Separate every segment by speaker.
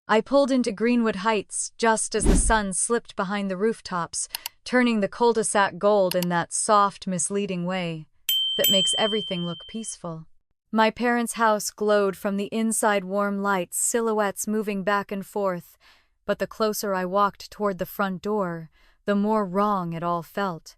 Speaker 1: I pulled into Greenwood Heights just as the sun slipped behind the rooftops, turning the cul-de-sac gold in that soft, misleading way that makes everything look peaceful. My parents' house glowed from the inside, warm lights, silhouettes moving back and forth, but the closer I walked toward the front door, the more wrong it all felt.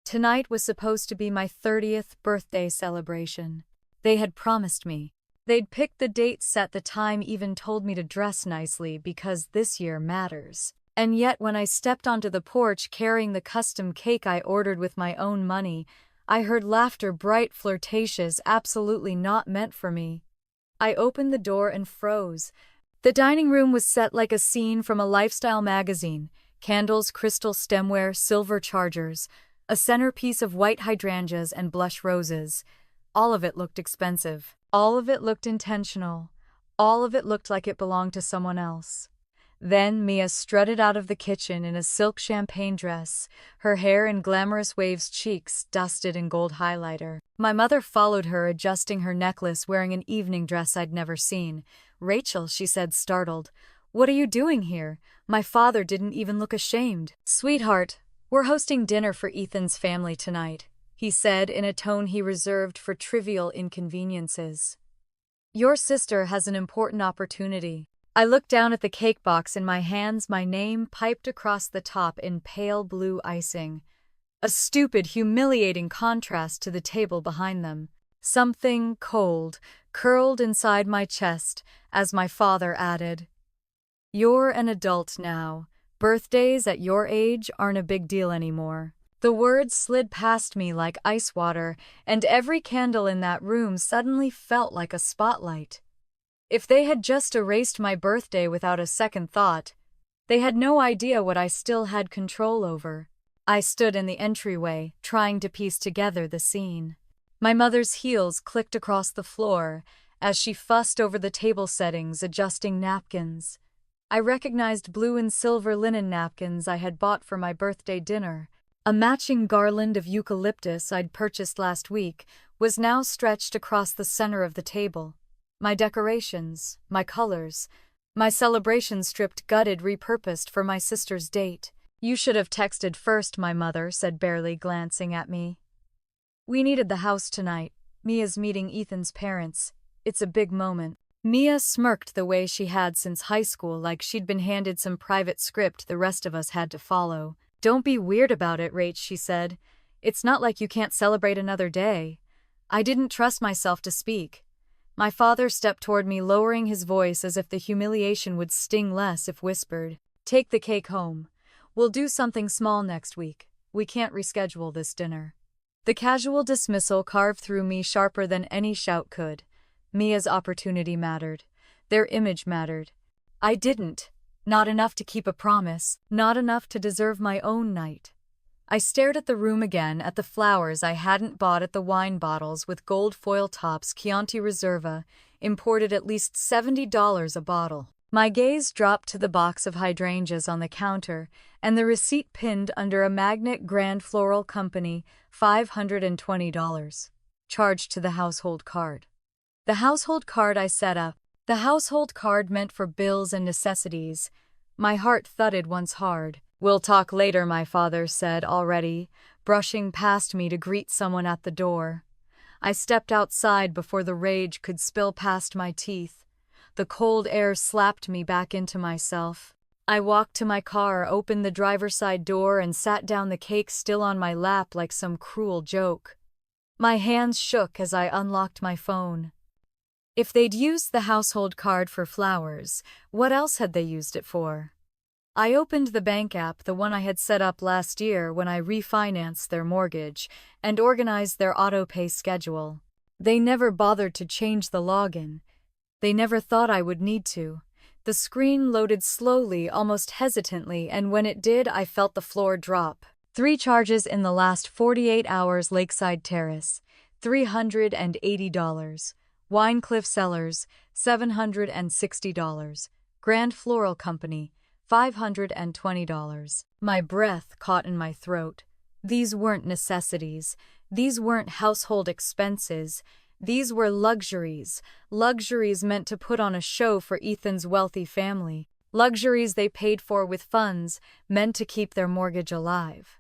Speaker 1: Tonight was supposed to be my 30th birthday celebration. They had promised me. They'd picked the date, set the time, even told me to dress nicely because this year matters. And yet when I stepped onto the porch carrying the custom cake I ordered with my own money, I heard laughter, bright, flirtatious, absolutely not meant for me. I opened the door and froze. The dining room was set like a scene from a lifestyle magazine. Candles, crystal stemware, silver chargers, a centerpiece of white hydrangeas and blush roses. All of it looked expensive. All of it looked intentional. All of it looked like it belonged to someone else. Then Mia strutted out of the kitchen in a silk champagne dress, her hair in glamorous waves, cheeks dusted in gold highlighter. My mother followed her, adjusting her necklace, wearing an evening dress I'd never seen. "Rachel," she said, startled. "What are you doing here?" My father didn't even look ashamed. "Sweetheart, we're hosting dinner for Ethan's family tonight," he said in a tone he reserved for trivial inconveniences. "Your sister has an important opportunity." I looked down at the cake box in my hands, my name piped across the top in pale blue icing. A stupid, humiliating contrast to the table behind them. Something cold curled inside my chest as my father added, "You're an adult now. Birthdays at your age aren't a big deal anymore." The words slid past me like ice water, and every candle in that room suddenly felt like a spotlight. If they had just erased my birthday without a second thought, they had no idea what I still had control over. I stood in the entryway, trying to piece together the scene. My mother's heels clicked across the floor as she fussed over the table settings, adjusting napkins. I recognized blue and silver linen napkins I had bought for my birthday dinner. A matching garland of eucalyptus I'd purchased last week was now stretched across the center of the table. My decorations, my colors, my celebration stripped, gutted, repurposed for my sister's date. "You should have texted first," my mother said, barely glancing at me. "We needed the house tonight. Mia's meeting Ethan's parents. It's a big moment." Mia smirked the way she had since high school, like she'd been handed some private script the rest of us had to follow. "Don't be weird about it, Rach," she said. "It's not like you can't celebrate another day." I didn't trust myself to speak. My father stepped toward me, lowering his voice as if the humiliation would sting less if whispered. "Take the cake home. We'll do something small next week. We can't reschedule this dinner." The casual dismissal carved through me sharper than any shout could. Mia's opportunity mattered. Their image mattered. I didn't. Not enough to keep a promise. Not enough to deserve my own night. I stared at the room again, at the flowers I hadn't bought, at the wine bottles with gold foil tops, Chianti Reserva, imported at least $70 a bottle. My gaze dropped to the box of hydrangeas on the counter and the receipt pinned under a magnet, Grand Floral Company, $520. Charged to the household card. The household card I set up. The household card meant for bills and necessities. My heart thudded once hard. "We'll talk later," my father said already, brushing past me to greet someone at the door. I stepped outside before the rage could spill past my teeth. The cold air slapped me back into myself. I walked to my car, opened the driver's side door, and sat down, the cake still on my lap like some cruel joke. My hands shook as I unlocked my phone. If they'd used the household card for flowers, what else had they used it for? I opened the bank app, the one I had set up last year when I refinanced their mortgage, and organized their auto-pay schedule. They never bothered to change the login. They never thought I would need to. The screen loaded slowly, almost hesitantly, and when it did, I felt the floor drop. 3 charges in the last 48 hours. Lakeside Terrace, $380. Winecliff Cellars, $760. Grand Floral Company, $520. My breath caught in my throat. These weren't necessities. These weren't household expenses. These were luxuries, luxuries meant to put on a show for Ethan's wealthy family, luxuries they paid for with funds meant to keep their mortgage alive.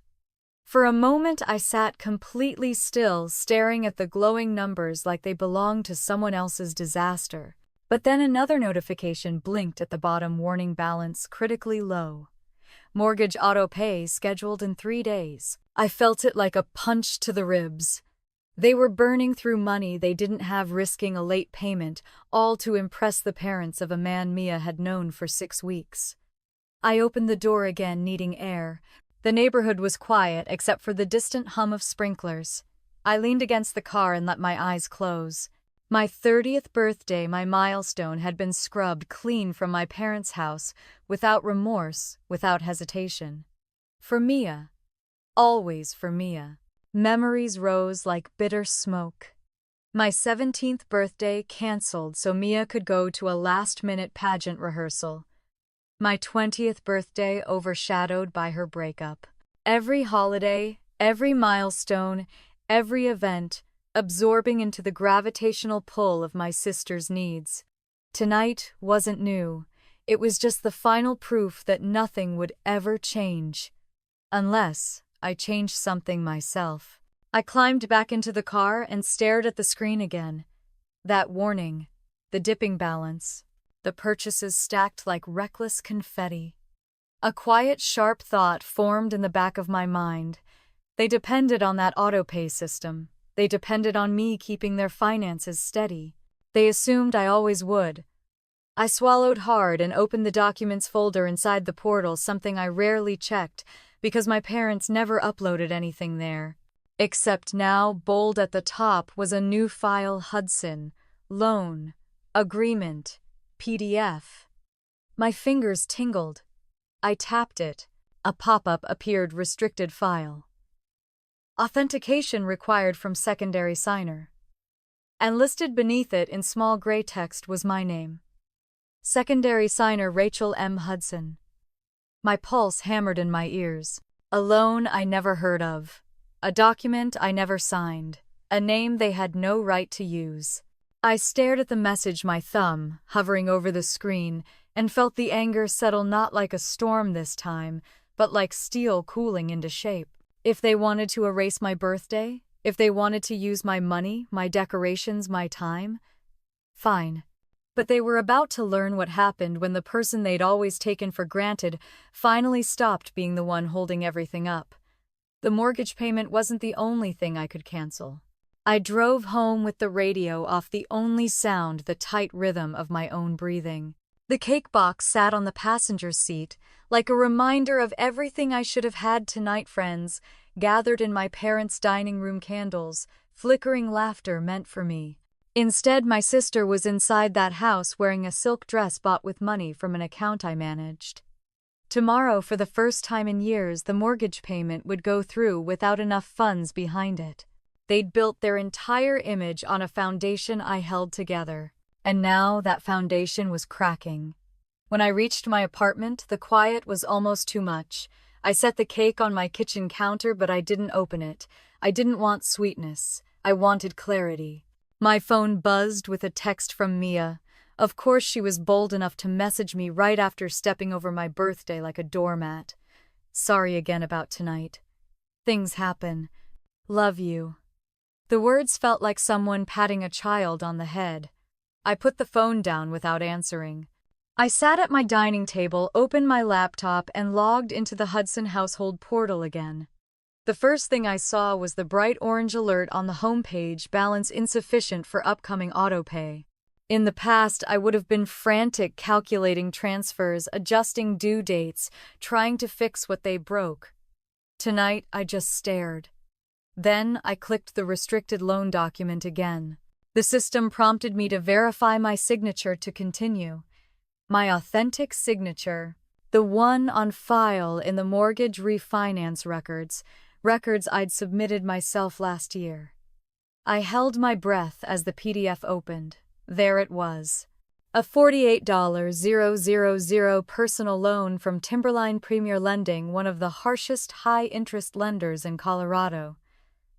Speaker 1: For a moment I sat completely still, staring at the glowing numbers like they belonged to someone else's disaster. But then another notification blinked at the bottom, warning balance critically low. Mortgage auto pay scheduled in 3 days. I felt it like a punch to the ribs. They were burning through money they didn't have, risking a late payment, all to impress the parents of a man Mia had known for 6 weeks. I opened the door again, needing air. The neighborhood was quiet except for the distant hum of sprinklers. I leaned against the car and let my eyes close. My 30th birthday, my milestone, had been scrubbed clean from my parents' house, without remorse, without hesitation. For Mia. Always for Mia. Memories rose like bitter smoke. My 17th birthday canceled so Mia could go to a last-minute pageant rehearsal. My 20th birthday overshadowed by her breakup. Every holiday, every milestone, every event, absorbing into the gravitational pull of my sister's needs. Tonight wasn't new. It was just the final proof that nothing would ever change. Unless I changed something myself. I climbed back into the car and stared at the screen again. That warning, the dipping balance, the purchases stacked like reckless confetti. A quiet, sharp thought formed in the back of my mind. They depended on that auto-pay system. They depended on me keeping their finances steady. They assumed I always would. I swallowed hard and opened the documents folder inside the portal, something I rarely checked because my parents never uploaded anything there. Except now, bold at the top, was a new file: Hudson, loan, agreement, PDF. My fingers tingled. I tapped it. A pop-up appeared: restricted file. Authentication required from secondary signer. And listed beneath it in small gray text was my name. Secondary signer Rachel M. Hudson. My pulse hammered in my ears. A loan I never heard of. A document I never signed. A name they had no right to use. I stared at the message, my thumb hovering over the screen, and felt the anger settle, not like a storm this time, but like steel cooling into shape. If they wanted to erase my birthday, if they wanted to use my money, my decorations, my time, fine. But they were about to learn what happened when the person they'd always taken for granted finally stopped being the one holding everything up. The mortgage payment wasn't the only thing I could cancel. I drove home with the radio off, the only sound the tight rhythm of my own breathing. The cake box sat on the passenger seat, like a reminder of everything I should have had tonight. Friends gathered in my parents' dining room, candles, flickering laughter meant for me. Instead, my sister was inside that house wearing a silk dress bought with money from an account I managed. Tomorrow, for the first time in years, the mortgage payment would go through without enough funds behind it. They'd built their entire image on a foundation I held together. And now that foundation was cracking. When I reached my apartment, the quiet was almost too much. I set the cake on my kitchen counter, but I didn't open it. I didn't want sweetness. I wanted clarity. My phone buzzed with a text from Mia. Of course, she was bold enough to message me right after stepping over my birthday like a doormat. Sorry again about tonight. Things happen. Love you. The words felt like someone patting a child on the head. I put the phone down without answering. I sat at my dining table, opened my laptop, and logged into the Hudson household portal again. The first thing I saw was the bright orange alert on the homepage: balance insufficient for upcoming autopay. In the past, I would have been frantic, calculating transfers, adjusting due dates, trying to fix what they broke. Tonight, I just stared. Then I clicked the restricted loan document again. The system prompted me to verify my signature to continue. My authentic signature, the one on file in the mortgage refinance records I'd submitted myself last year. I held my breath as the PDF opened. There it was. A $48,000 personal loan from Timberline Premier Lending, one of the harshest high-interest lenders in Colorado.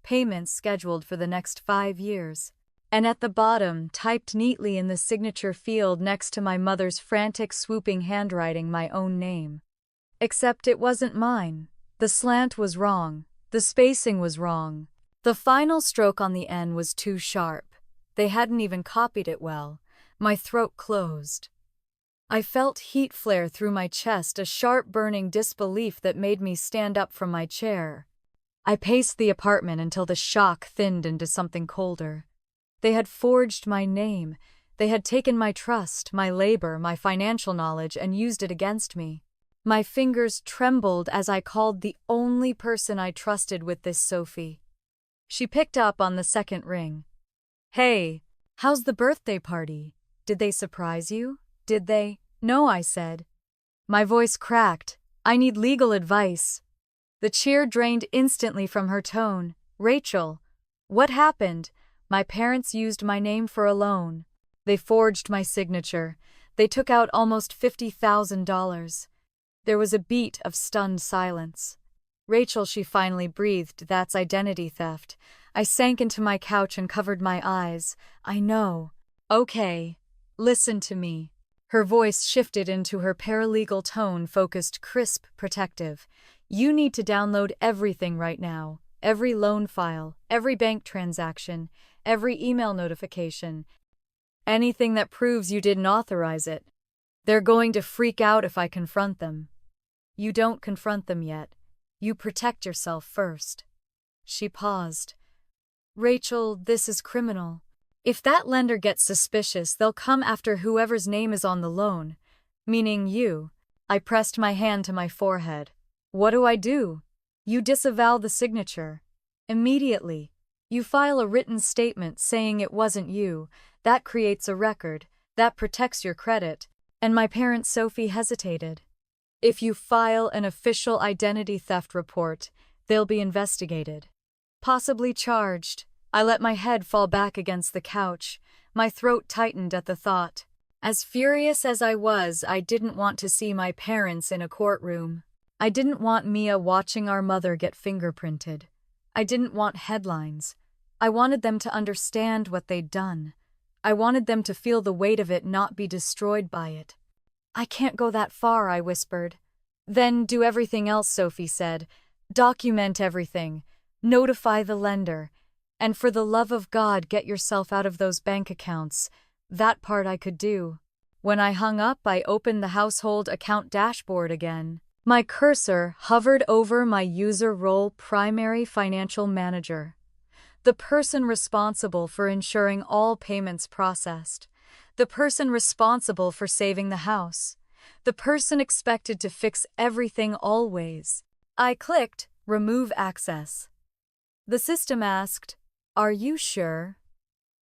Speaker 1: Payments scheduled for the next 5 years. And at the bottom, typed neatly in the signature field next to my mother's frantic, swooping handwriting, my own name. Except it wasn't mine. The slant was wrong. The spacing was wrong. The final stroke on the N was too sharp. They hadn't even copied it well. My throat closed. I felt heat flare through my chest, a sharp burning disbelief that made me stand up from my chair. I paced the apartment until the shock thinned into something colder. They had forged my name. They had taken my trust, my labor, my financial knowledge, and used it against me. My fingers trembled as I called the only person I trusted with this, Sophie. She picked up on the second ring. "Hey, how's the birthday party? Did they surprise you? Did they?" "No," I said. My voice cracked. "I need legal advice." The cheer drained instantly from her tone. "Rachel, what happened? My parents used my name for a loan. They forged my signature. They took out almost $50,000. There was a beat of stunned silence. "Rachel," she finally breathed, "that's identity theft." I sank into my couch and covered my eyes. "I know." "Okay, listen to me." Her voice shifted into her paralegal tone, focused, crisp, protective. "You need to download everything right now. Every loan file, every bank transaction, every email notification. Anything that proves you didn't authorize it. They're going to freak out if I confront them." "You don't confront them yet. You protect yourself first." She paused. "Rachel, this is criminal. If that lender gets suspicious, they'll come after whoever's name is on the loan, meaning you." I pressed my hand to my forehead. "What do I do?" "You disavow the signature. Immediately. You file a written statement saying it wasn't you. That creates a record. That protects your credit." And my parent Sophie hesitated. "If you file an official identity theft report, they'll be investigated. Possibly charged." I let my head fall back against the couch. My throat tightened at the thought. As furious as I was, I didn't want to see my parents in a courtroom. I didn't want Mia watching our mother get fingerprinted. I didn't want headlines. I wanted them to understand what they'd done. I wanted them to feel the weight of it, not be destroyed by it. "I can't go that far," I whispered. "Then do everything else," Sophie said. "Document everything. Notify the lender. And for the love of God, get yourself out of those bank accounts." That part I could do. When I hung up, I opened the household account dashboard again. My cursor hovered over my user role, primary financial manager. The person responsible for ensuring all payments processed. The person responsible for saving the house. The person expected to fix everything always. I clicked Remove Access. The system asked, "Are you sure?"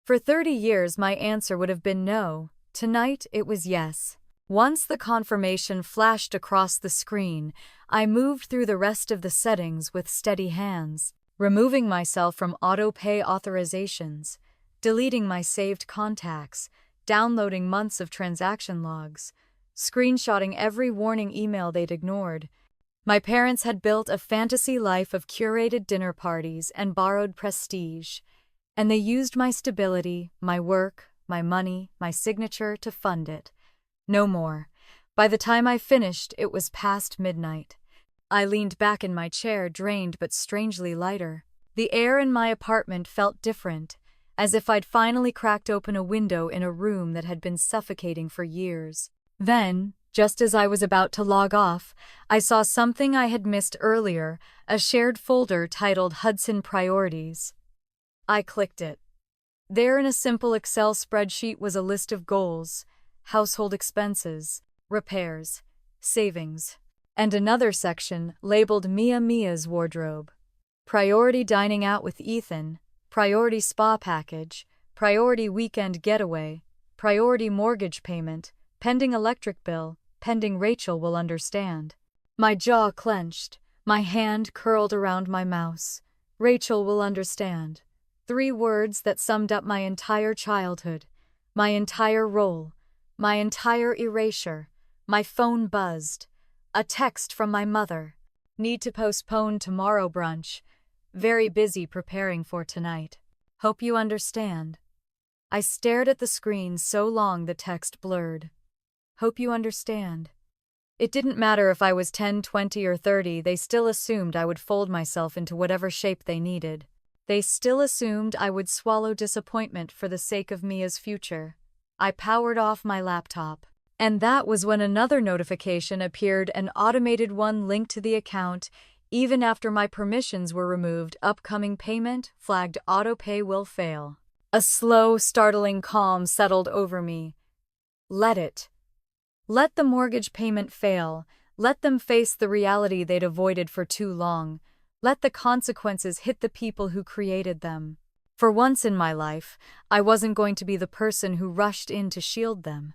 Speaker 1: For 30 years, my answer would have been no. Tonight, it was yes. Once the confirmation flashed across the screen, I moved through the rest of the settings with steady hands, removing myself from auto-pay authorizations, deleting my saved contacts, downloading months of transaction logs, screenshotting every warning email they'd ignored. My parents had built a fantasy life of curated dinner parties and borrowed prestige, and they used my stability, my work, my money, my signature to fund it. No more. By the time I finished, it was past midnight. I leaned back in my chair, drained but strangely lighter. The air in my apartment felt different, as if I'd finally cracked open a window in a room that had been suffocating for years. Then, just as I was about to log off, I saw something I had missed earlier, a shared folder titled Hudson Priorities. I clicked it. There in a simple Excel spreadsheet was a list of goals, household expenses, repairs, savings, and another section labeled Mia's wardrobe. Priority dining out with Ethan, priority spa package, priority weekend getaway, priority mortgage payment, pending electric bill, pending Rachel will understand. My jaw clenched, my hand curled around my mouse. Rachel will understand. 3 words that summed up my entire childhood, my entire role, my entire erasure. My phone buzzed. A text from my mother. "Need to postpone tomorrow brunch. Very busy preparing for tonight. Hope you understand." I stared at the screen so long the text blurred. Hope you understand. It didn't matter if I was 10, 20, or 30, they still assumed I would fold myself into whatever shape they needed. They still assumed I would swallow disappointment for the sake of Mia's future. I powered off my laptop. And that was when another notification appeared, an automated one linked to the account. Even after my permissions were removed, upcoming payment flagged autopay will fail. A slow, startling calm settled over me. Let it. Let the mortgage payment fail. Let them face the reality they'd avoided for too long. Let the consequences hit the people who created them. For once in my life, I wasn't going to be the person who rushed in to shield them.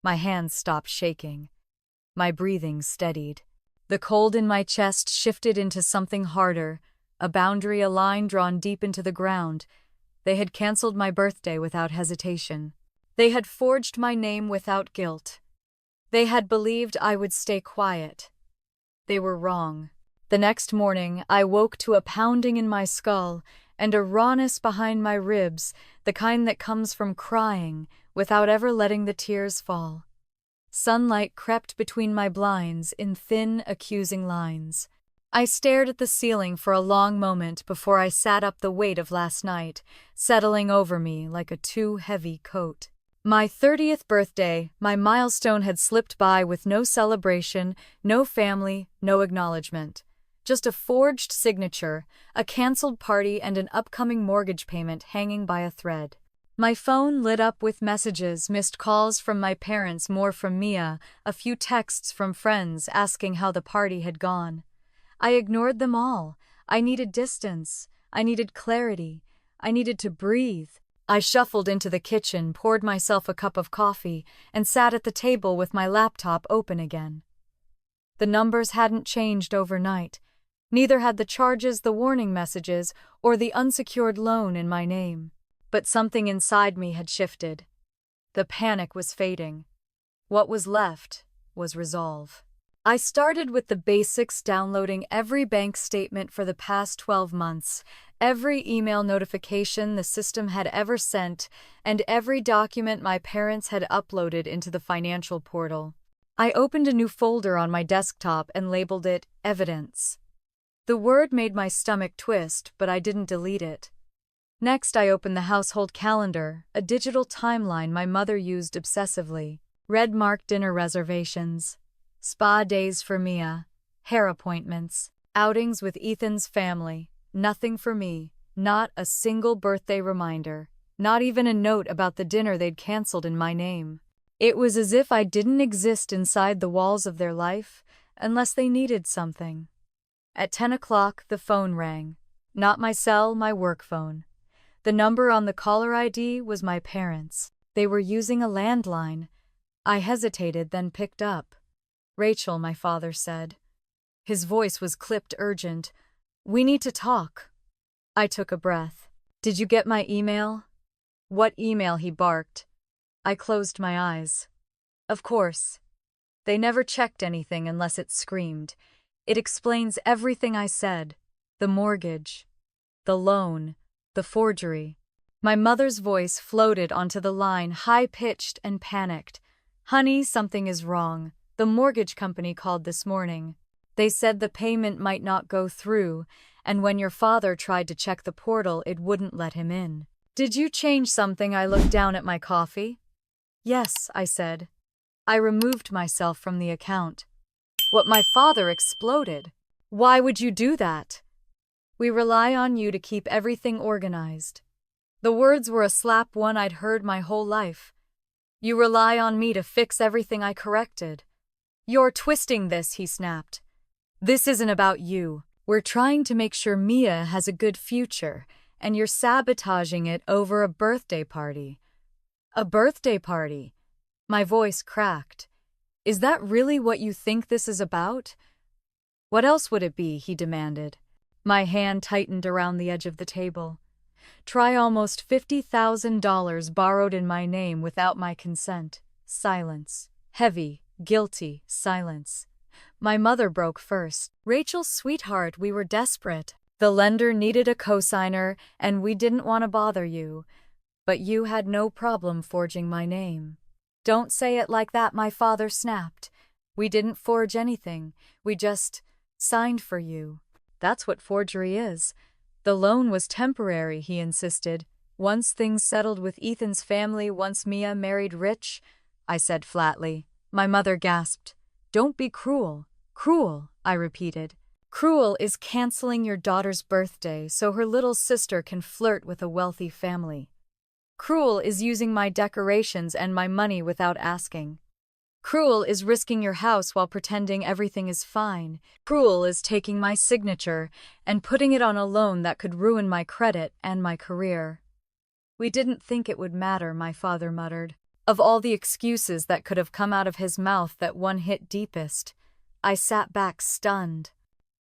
Speaker 1: My hands stopped shaking. My breathing steadied. The cold in my chest shifted into something harder, a boundary, a line drawn deep into the ground. They had canceled my birthday without hesitation. They had forged my name without guilt. They had believed I would stay quiet. They were wrong. The next morning, I woke to a pounding in my skull and a rawness behind my ribs, the kind that comes from crying without ever letting the tears fall. Sunlight crept between my blinds in thin, accusing lines. I stared at the ceiling for a long moment before I sat up, the weight of last night settling over me like a too heavy coat. My 30th birthday, my milestone, had slipped by with no celebration, no family, no acknowledgement. Just a forged signature, a cancelled party, and an upcoming mortgage payment hanging by a thread. My phone lit up with messages, missed calls from my parents, more from Mia, a few texts from friends asking how the party had gone. I ignored them all. I needed distance. I needed clarity. I needed to breathe. I shuffled into the kitchen, poured myself a cup of coffee, and sat at the table with my laptop open again. The numbers hadn't changed overnight. Neither had the charges, the warning messages, or the unsecured loan in my name. But something inside me had shifted. The panic was fading. What was left was resolve. I started with the basics, downloading every bank statement for the past 12 months, every email notification the system had ever sent, and every document my parents had uploaded into the financial portal. I opened a new folder on my desktop and labeled it Evidence. The word made my stomach twist, but I didn't delete it. Next, I opened the household calendar, a digital timeline my mother used obsessively. Red-marked dinner reservations, spa days for Mia, hair appointments, outings with Ethan's family. Nothing for me, not a single birthday reminder, not even a note about the dinner they'd canceled in my name. It was as if I didn't exist inside the walls of their life unless they needed something. At 10 o'clock, the phone rang. Not my cell, my work phone. The number on the caller ID was my parents'. They were using a landline. I hesitated, then picked up. Rachel, my father said. His voice was clipped, urgent. We need to talk. I took a breath. Did you get my email? What email? He barked. I closed my eyes. Of course. They never checked anything unless it screamed. It explains everything I said. The mortgage. The loan. The forgery. My mother's voice floated onto the line, high-pitched and panicked. Honey, something is wrong. The mortgage company called this morning. They said the payment might not go through, and when your father tried to check the portal, it wouldn't let him in. Did you change something? I looked down at my coffee. Yes, I said. I removed myself from the account. What? My father exploded. Why would you do that? We rely on you to keep everything organized. The words were a slap, one I'd heard my whole life. You rely on me to fix everything. I corrected. You're twisting this, he snapped. This isn't about you. We're trying to make sure Mia has a good future, and you're sabotaging it over a birthday party. A birthday party? My voice cracked. Is that really what you think this is about? What else would it be? He demanded. My hand tightened around the edge of the table. Try almost $50,000 borrowed in my name without my consent. Silence. Heavy, guilty silence. My mother broke first. Rachel, sweetheart, we were desperate. The lender needed a cosigner, and we didn't want to bother you. But you had no problem forging my name. Don't say it like that, my father snapped. We didn't forge anything. We just signed for you. That's what forgery is. The loan was temporary, he insisted. Once things settled with Ethan's family, once Mia married Rich, I said flatly. My mother gasped. Don't be cruel. Cruel, I repeated. Cruel is canceling your daughter's birthday so her little sister can flirt with a wealthy family. Cruel is using my decorations and my money without asking. Cruel is risking your house while pretending everything is fine. Cruel is taking my signature and putting it on a loan that could ruin my credit and my career. We didn't think it would matter, my father muttered. Of all the excuses that could have come out of his mouth, that one hit deepest. I sat back stunned.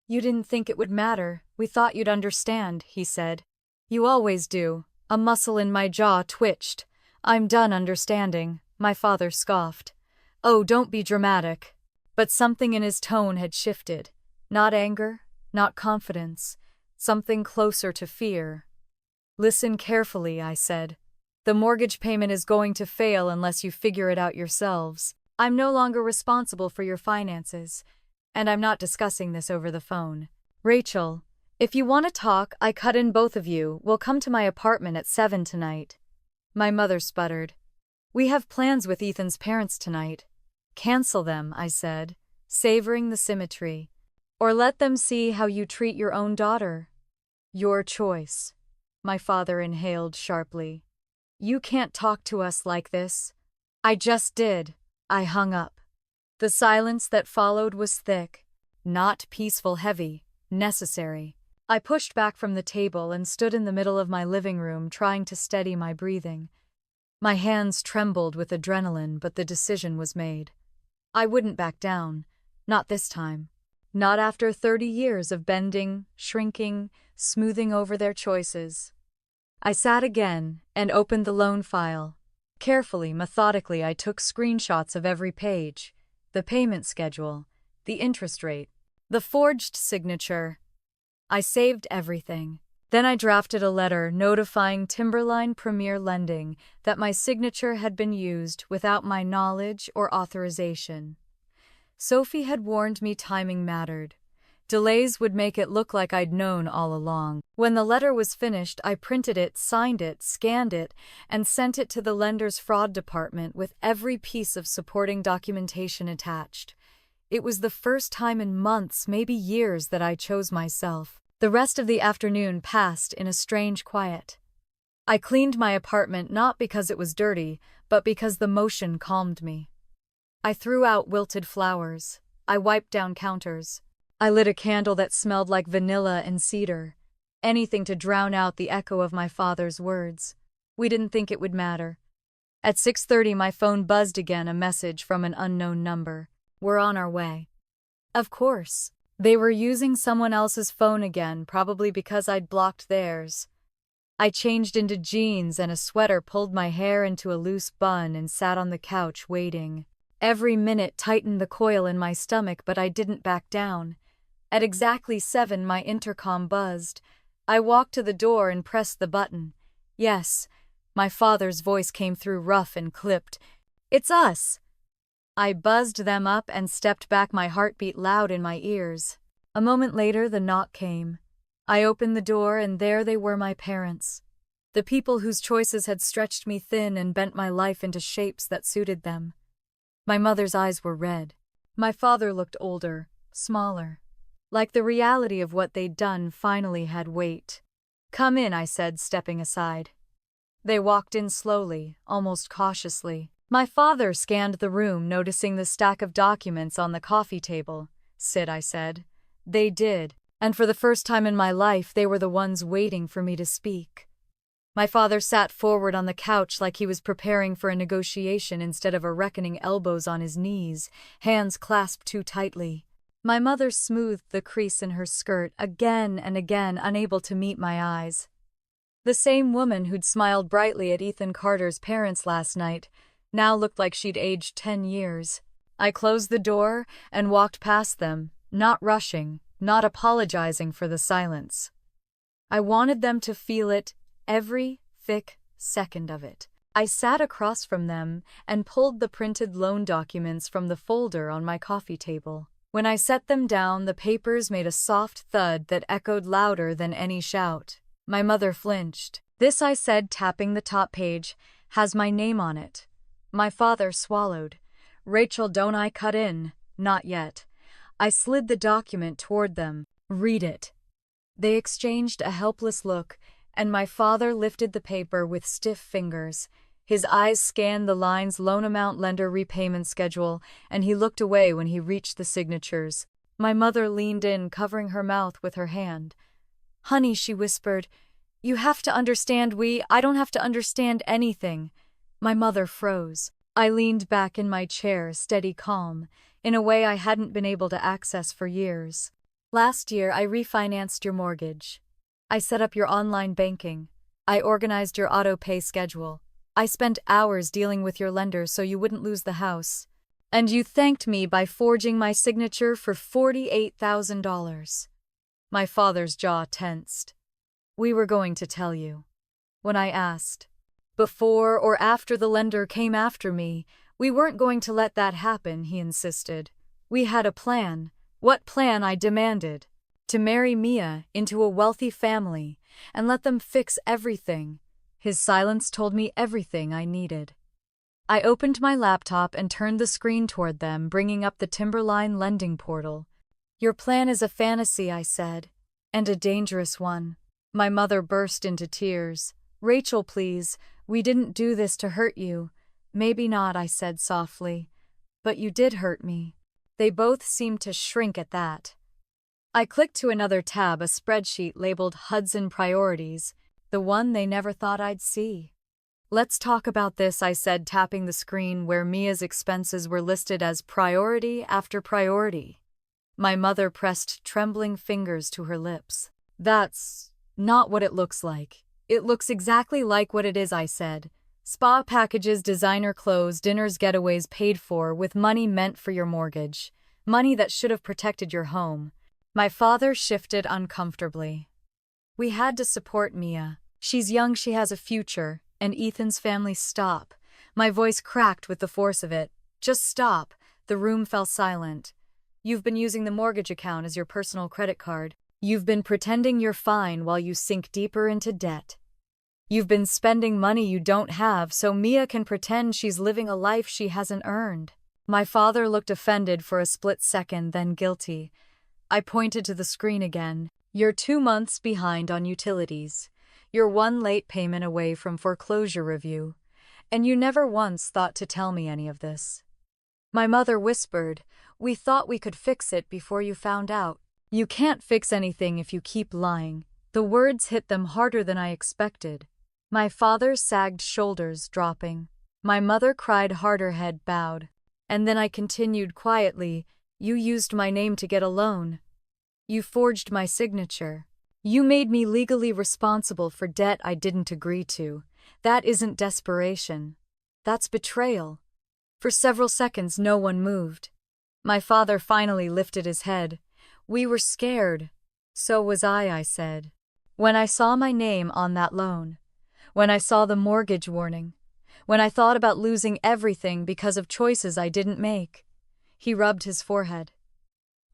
Speaker 1: You didn't think it would matter. We thought you'd understand, he said. You always do. A muscle in my jaw twitched. I'm done understanding, my father scoffed. Oh, don't be dramatic. But something in his tone had shifted. Not anger, not confidence, something closer to fear. Listen carefully, I said. The mortgage payment is going to fail unless you figure it out yourselves. I'm no longer responsible for your finances, and I'm not discussing this over the phone. Rachel, if you want to talk, I cut in both of you. We'll come to my apartment at 7 tonight. My mother sputtered. We have plans with Ethan's parents tonight. Cancel them, I said, savoring the symmetry. Or let them see how you treat your own daughter. Your choice. My father inhaled sharply. You can't talk to us like this. I just did. I hung up. The silence that followed was thick, not peaceful, heavy, necessary. I pushed back from the table and stood in the middle of my living room, trying to steady my breathing. My hands trembled with adrenaline, but the decision was made. I wouldn't back down. Not this time. Not after 30 years of bending, shrinking, smoothing over their choices. I sat again and opened the loan file. Carefully, methodically, I took screenshots of every page. The payment schedule, the interest rate, the forged signature. I saved everything. Then I drafted a letter notifying Timberline Premier Lending that my signature had been used without my knowledge or authorization. Sophie had warned me timing mattered. Delays would make it look like I'd known all along. When the letter was finished, I printed it, signed it, scanned it, and sent it to the lender's fraud department with every piece of supporting documentation attached. It was the first time in months, maybe years, that I chose myself. The rest of the afternoon passed in a strange quiet. I cleaned my apartment not because it was dirty, but because the motion calmed me. I threw out wilted flowers. I wiped down counters. I lit a candle that smelled like vanilla and cedar. Anything to drown out the echo of my father's words. We didn't think it would matter. At 6:30, my phone buzzed again, a message from an unknown number. We're on our way. Of course. They were using someone else's phone again, probably because I'd blocked theirs. I changed into jeans and a sweater, pulled my hair into a loose bun, and sat on the couch waiting. Every minute tightened the coil in my stomach, but I didn't back down. At exactly 7, my intercom buzzed. I walked to the door and pressed the button. Yes, my father's voice came through, rough and clipped. It's us. I buzzed them up and stepped back, my heartbeat loud in my ears. A moment later, the knock came. I opened the door, and there they were, my parents. The people whose choices had stretched me thin and bent my life into shapes that suited them. My mother's eyes were red. My father looked older, smaller. Like the reality of what they'd done finally had weight. Come in, I said, stepping aside. They walked in slowly, almost cautiously. My father scanned the room, noticing the stack of documents on the coffee table. Sit, I said. They did, and for the first time in my life, they were the ones waiting for me to speak. My father sat forward on the couch like he was preparing for a negotiation instead of a reckoning, elbows on his knees, hands clasped too tightly. My mother smoothed the crease in her skirt again and again, unable to meet my eyes. The same woman who'd smiled brightly at Ethan Carter's parents last night now looked like she'd aged 10 years. I closed the door and walked past them, not rushing, not apologizing for the silence. I wanted them to feel it, every thick second of it. I sat across from them and pulled the printed loan documents from the folder on my coffee table. When I set them down, the papers made a soft thud that echoed louder than any shout. My mother flinched. "This," I said, tapping the top page, "has my name on it." My father swallowed. "Rachel, don't I cut in?" "Not yet." I slid the document toward them. "Read it." They exchanged a helpless look, and my father lifted the paper with stiff fingers. His eyes scanned the lines: loan amount, lender, repayment schedule, and he looked away when he reached the signatures. My mother leaned in, covering her mouth with her hand. "Honey," she whispered, "you have to understand I don't have to understand anything." My mother froze. I leaned back in my chair, steady calm, in a way I hadn't been able to access for years. "Last year, I refinanced your mortgage. I set up your online banking. I organized your auto-pay schedule. I spent hours dealing with your lender so you wouldn't lose the house. And you thanked me by forging my signature for $48,000. My father's jaw tensed. "We were going to tell you." When I asked, "Before or after the lender came after me?" "We weren't going to let that happen," he insisted. "We had a plan." "What plan?" I demanded. "To marry Mia into a wealthy family and let them fix everything." His silence told me everything I needed. I opened my laptop and turned the screen toward them, bringing up the Timberline lending portal. "Your plan is a fantasy," I said, "and a dangerous one." My mother burst into tears. "Rachel, please, we didn't do this to hurt you." "Maybe not," I said softly, "but you did hurt me." They both seemed to shrink at that. I clicked to another tab, a spreadsheet labeled Hudson Priorities, the one they never thought I'd see. "Let's talk about this," I said, tapping the screen where Mia's expenses were listed as priority after priority. My mother pressed trembling fingers to her lips. "That's not what it looks like." "It looks exactly like what it is," I said. "Spa packages, designer clothes, dinners, getaways paid for with money meant for your mortgage. Money that should have protected your home." My father shifted uncomfortably. "We had to support Mia. She's young, she has a future, and Ethan's family." "Stop." My voice cracked with the force of it. "Just stop." The room fell silent. "You've been using the mortgage account as your personal credit card. You've been pretending you're fine while you sink deeper into debt. You've been spending money you don't have so Mia can pretend she's living a life she hasn't earned." My father looked offended for a split second, then guilty. I pointed to the screen again. "You're 2 months behind on utilities. You're 1 late payment away from foreclosure review. And you never once thought to tell me any of this." My mother whispered, "We thought we could fix it before you found out." "You can't fix anything if you keep lying." The words hit them harder than I expected. My father sagged, shoulders dropping. My mother cried harder, head bowed. And then I continued quietly, "You used my name to get a loan. You forged my signature. You made me legally responsible for debt I didn't agree to. That isn't desperation. That's betrayal." For several seconds, no one moved. My father finally lifted his head. "We were scared." "So was I said. "When I saw my name on that loan. When I saw the mortgage warning. When I thought about losing everything because of choices I didn't make." He rubbed his forehead.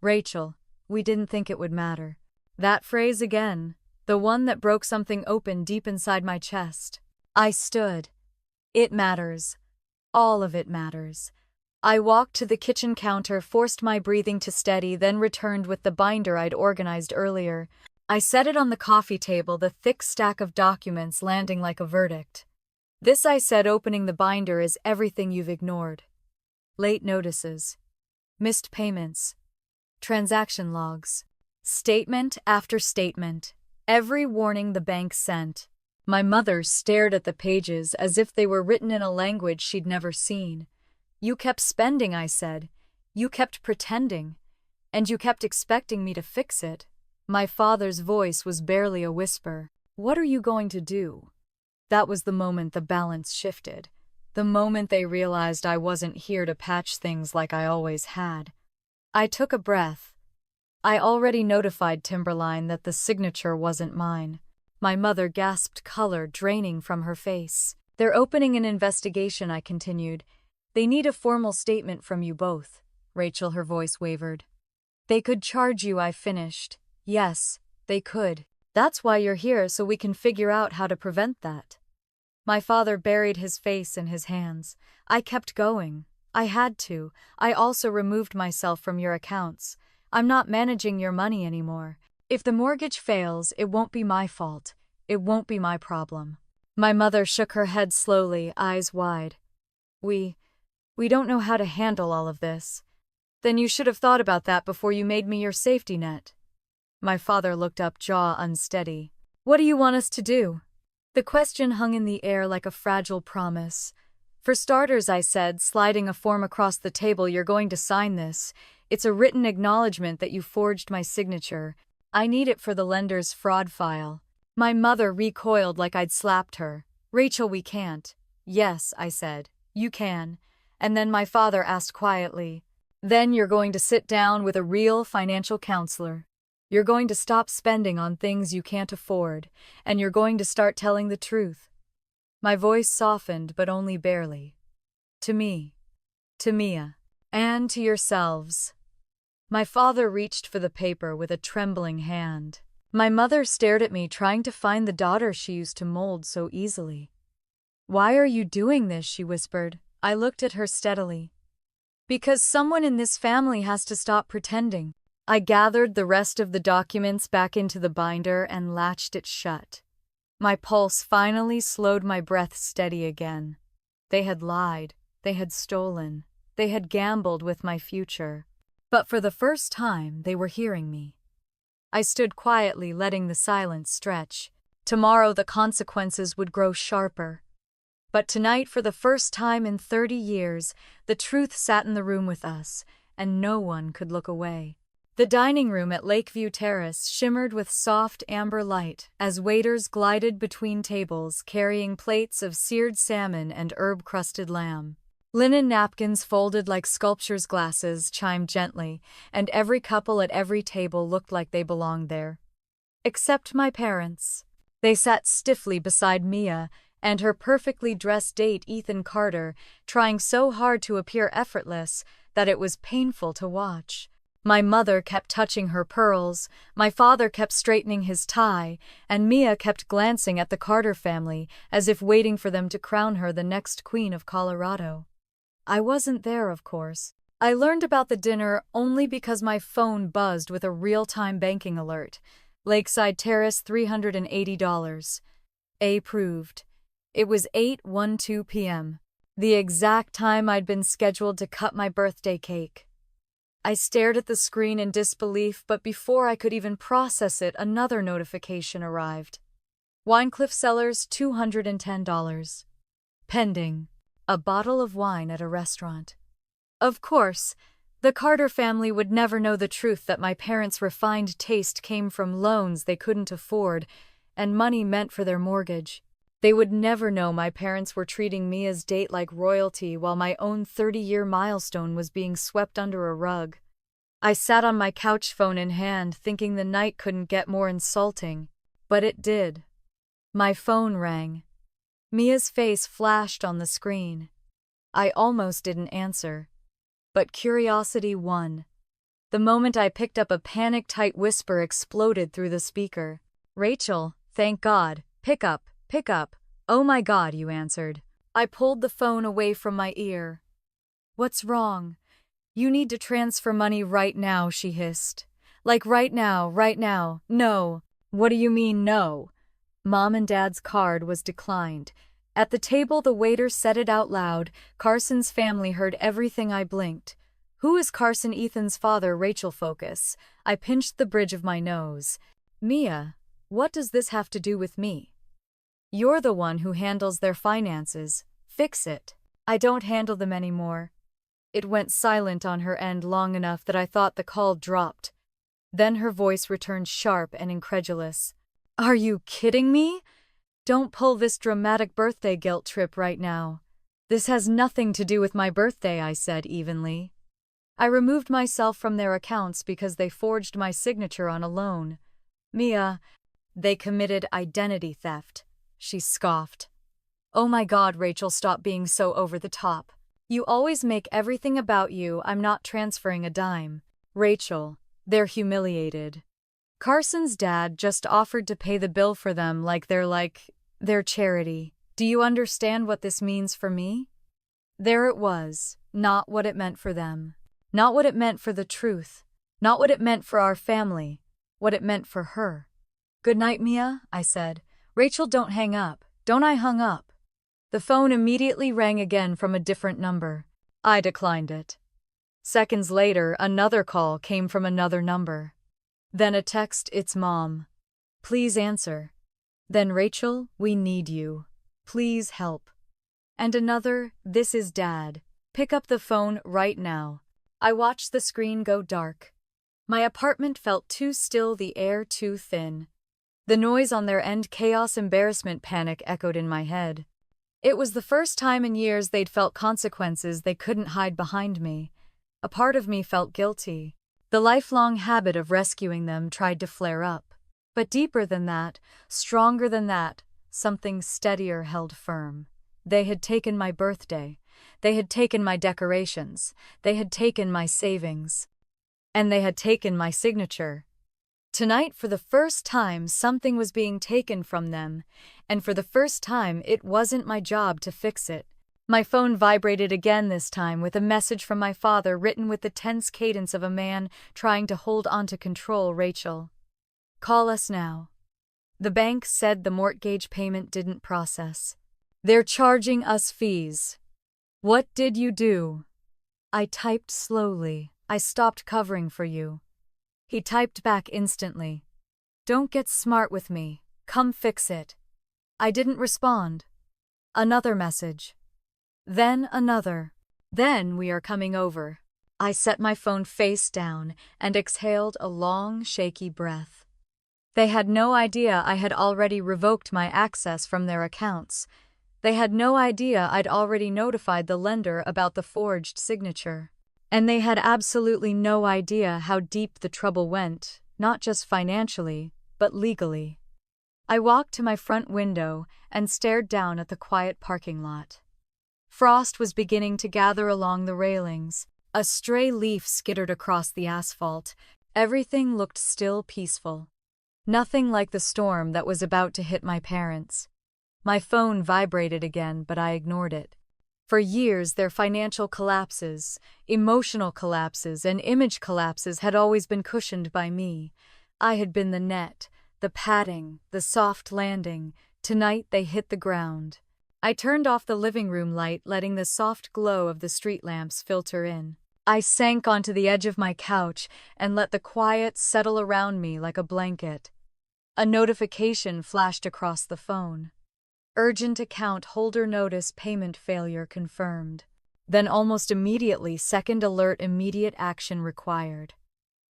Speaker 1: "Rachel, we didn't think it would matter." That phrase again, the one that broke something open deep inside my chest. I stood. "It matters. All of it matters." I walked to the kitchen counter, forced my breathing to steady, then returned with the binder I'd organized earlier. I set it on the coffee table, the thick stack of documents landing like a verdict. "This," I said, opening the binder, "is everything you've ignored. Late notices. Missed payments. Transaction logs. Statement after statement. Every warning the bank sent." My mother stared at the pages as if they were written in a language she'd never seen. "You kept spending," I said. "You kept pretending. And you kept expecting me to fix it." My father's voice was barely a whisper. "What are you going to do?" That was the moment the balance shifted. The moment they realized I wasn't here to patch things like I always had. I took a breath. I already notified Timberline that the signature wasn't mine. My mother gasped, color draining from her face. They're opening an investigation, I continued. They need a formal statement from you both. Rachel, her voice wavered. They could charge you, I finished. Yes, they could. That's why you're here, so we can figure out how to prevent that. My father buried his face in his hands. I kept going. I had to. I also removed myself from your accounts. I'm not managing your money anymore. If the mortgage fails, it won't be my fault. It won't be my problem. My mother shook her head slowly, eyes wide. We don't know how to handle all of this. Then you should have thought about that before you made me your safety net. My father looked up, jaw unsteady. What do you want us to do? The question hung in the air like a fragile promise. For starters, I said, sliding a form across the table, you're going to sign this. It's a written acknowledgement that you forged my signature. I need it for the lender's fraud file. My mother recoiled like I'd slapped her. Rachel, we can't. Yes, I said. You can. And then my father asked quietly, then you're going to sit down with a real financial counselor. You're going to stop spending on things you can't afford, and you're going to start telling the truth. My voice softened, but only barely. To me, to Mia, and to yourselves. My father reached for the paper with a trembling hand. My mother stared at me, trying to find the daughter she used to mold so easily. Why are you doing this? She whispered. I looked at her steadily. Because someone in this family has to stop pretending. I gathered the rest of the documents back into the binder and latched it shut. My pulse finally slowed, my breath steady again. They had lied. They had stolen. They had gambled with my future. But for the first time, they were hearing me. I stood quietly, letting the silence stretch. Tomorrow the consequences would grow sharper. But tonight, for the first time in 30 years, the truth sat in the room with us, and no one could look away. The dining room at Lakeview Terrace shimmered with soft amber light as waiters glided between tables carrying plates of seared salmon and herb-crusted lamb. Linen napkins folded like sculpture's glasses chimed gently, and every couple at every table looked like they belonged there. Except my parents. They sat stiffly beside Mia and her perfectly dressed date Ethan Carter, trying so hard to appear effortless that it was painful to watch. My mother kept touching her pearls, my father kept straightening his tie, and Mia kept glancing at the Carter family as if waiting for them to crown her the next queen of Colorado. I wasn't there, of course. I learned about the dinner only because my phone buzzed with a real-time banking alert. Lakeside Terrace, $380. Approved. It was 8:12 p.m., the exact time I'd been scheduled to cut my birthday cake. I stared at the screen in disbelief, but before I could even process it, another notification arrived. Winecliff Cellars, $210. Pending. A bottle of wine at a restaurant. Of course, the Carter family would never know the truth that my parents' refined taste came from loans they couldn't afford and money meant for their mortgage. They would never know my parents were treating Mia's date like royalty while my own 30-year milestone was being swept under a rug. I sat on my couch, phone in hand, thinking the night couldn't get more insulting, but it did. My phone rang. Mia's face flashed on the screen. I almost didn't answer, but curiosity won. The moment I picked up, a panic-tight whisper exploded through the speaker. Rachel, thank God, pick up. Pick up. Oh my God, you answered. I pulled the phone away from my ear. What's wrong? You need to transfer money right now, she hissed. Like right now, right now. No. What do you mean, no? Mom and Dad's card was declined. At the table, the waiter said it out loud. Carson's family heard everything. I blinked. Who is Carson? Ethan's father. Rachel, focus. I pinched the bridge of my nose. Mia, what does this have to do with me? You're the one who handles their finances. Fix it. I don't handle them anymore. It went silent on her end long enough that I thought the call dropped. Then her voice returned, sharp and incredulous. Are you kidding me? Don't pull this dramatic birthday guilt trip right now. This has nothing to do with my birthday, I said evenly. I removed myself from their accounts because they forged my signature on a loan. Mia, They committed identity theft, she scoffed. Oh my God, Rachel, stop being so over the top. You always make everything about you. I'm not transferring a dime. Rachel, they're humiliated. Carson's dad just offered to pay the bill for them like their charity. Do you understand what this means for me? There it was, not what it meant for them. Not what it meant for the truth. Not what it meant for our family. What it meant for her. Good night, Mia, I said. Rachel, don't hang up. Don't. I hung up. The phone immediately rang again from a different number. I declined it. Seconds later, another call came from another number. Then a text, it's Mom. Please answer. Then Rachel, we need you. Please help. And another, this is Dad. Pick up the phone right now. I watched the screen go dark. My apartment felt too still, the air too thin. The noise on their end, chaos, embarrassment, panic echoed in my head. It was the first time in years they'd felt consequences they couldn't hide behind me. A part of me felt guilty. The lifelong habit of rescuing them tried to flare up. But deeper than that, stronger than that, something steadier held firm. They had taken my birthday. They had taken my decorations. They had taken my savings. And they had taken my signature. Tonight, for the first time, something was being taken from them, and for the first time, it wasn't my job to fix it. My phone vibrated again, this time with a message from my father written with the tense cadence of a man trying to hold on to control. Rachel, call us now. The bank said the mortgage payment didn't process. They're charging us fees. What did you do? I typed slowly. I stopped covering for you. He typed back instantly. Don't get smart with me. Come fix it. I didn't respond. Another message. Then another. Then we are coming over. I set my phone face down and exhaled a long, shaky breath. They had no idea I had already revoked my access from their accounts. They had no idea I'd already notified the lender about the forged signature. And they had absolutely no idea how deep the trouble went, not just financially, but legally. I walked to my front window and stared down at the quiet parking lot. Frost was beginning to gather along the railings. A stray leaf skittered across the asphalt. Everything looked still, peaceful. Nothing like the storm that was about to hit my parents. My phone vibrated again, but I ignored it. For years, their financial collapses, emotional collapses, and image collapses had always been cushioned by me. I had been the net, the padding, the soft landing. Tonight, they hit the ground. I turned off the living room light, letting the soft glow of the street lamps filter in. I sank onto the edge of my couch and let the quiet settle around me like a blanket. A notification flashed across the phone. Urgent account holder notice, payment failure confirmed. Then almost immediately, second alert, immediate action required.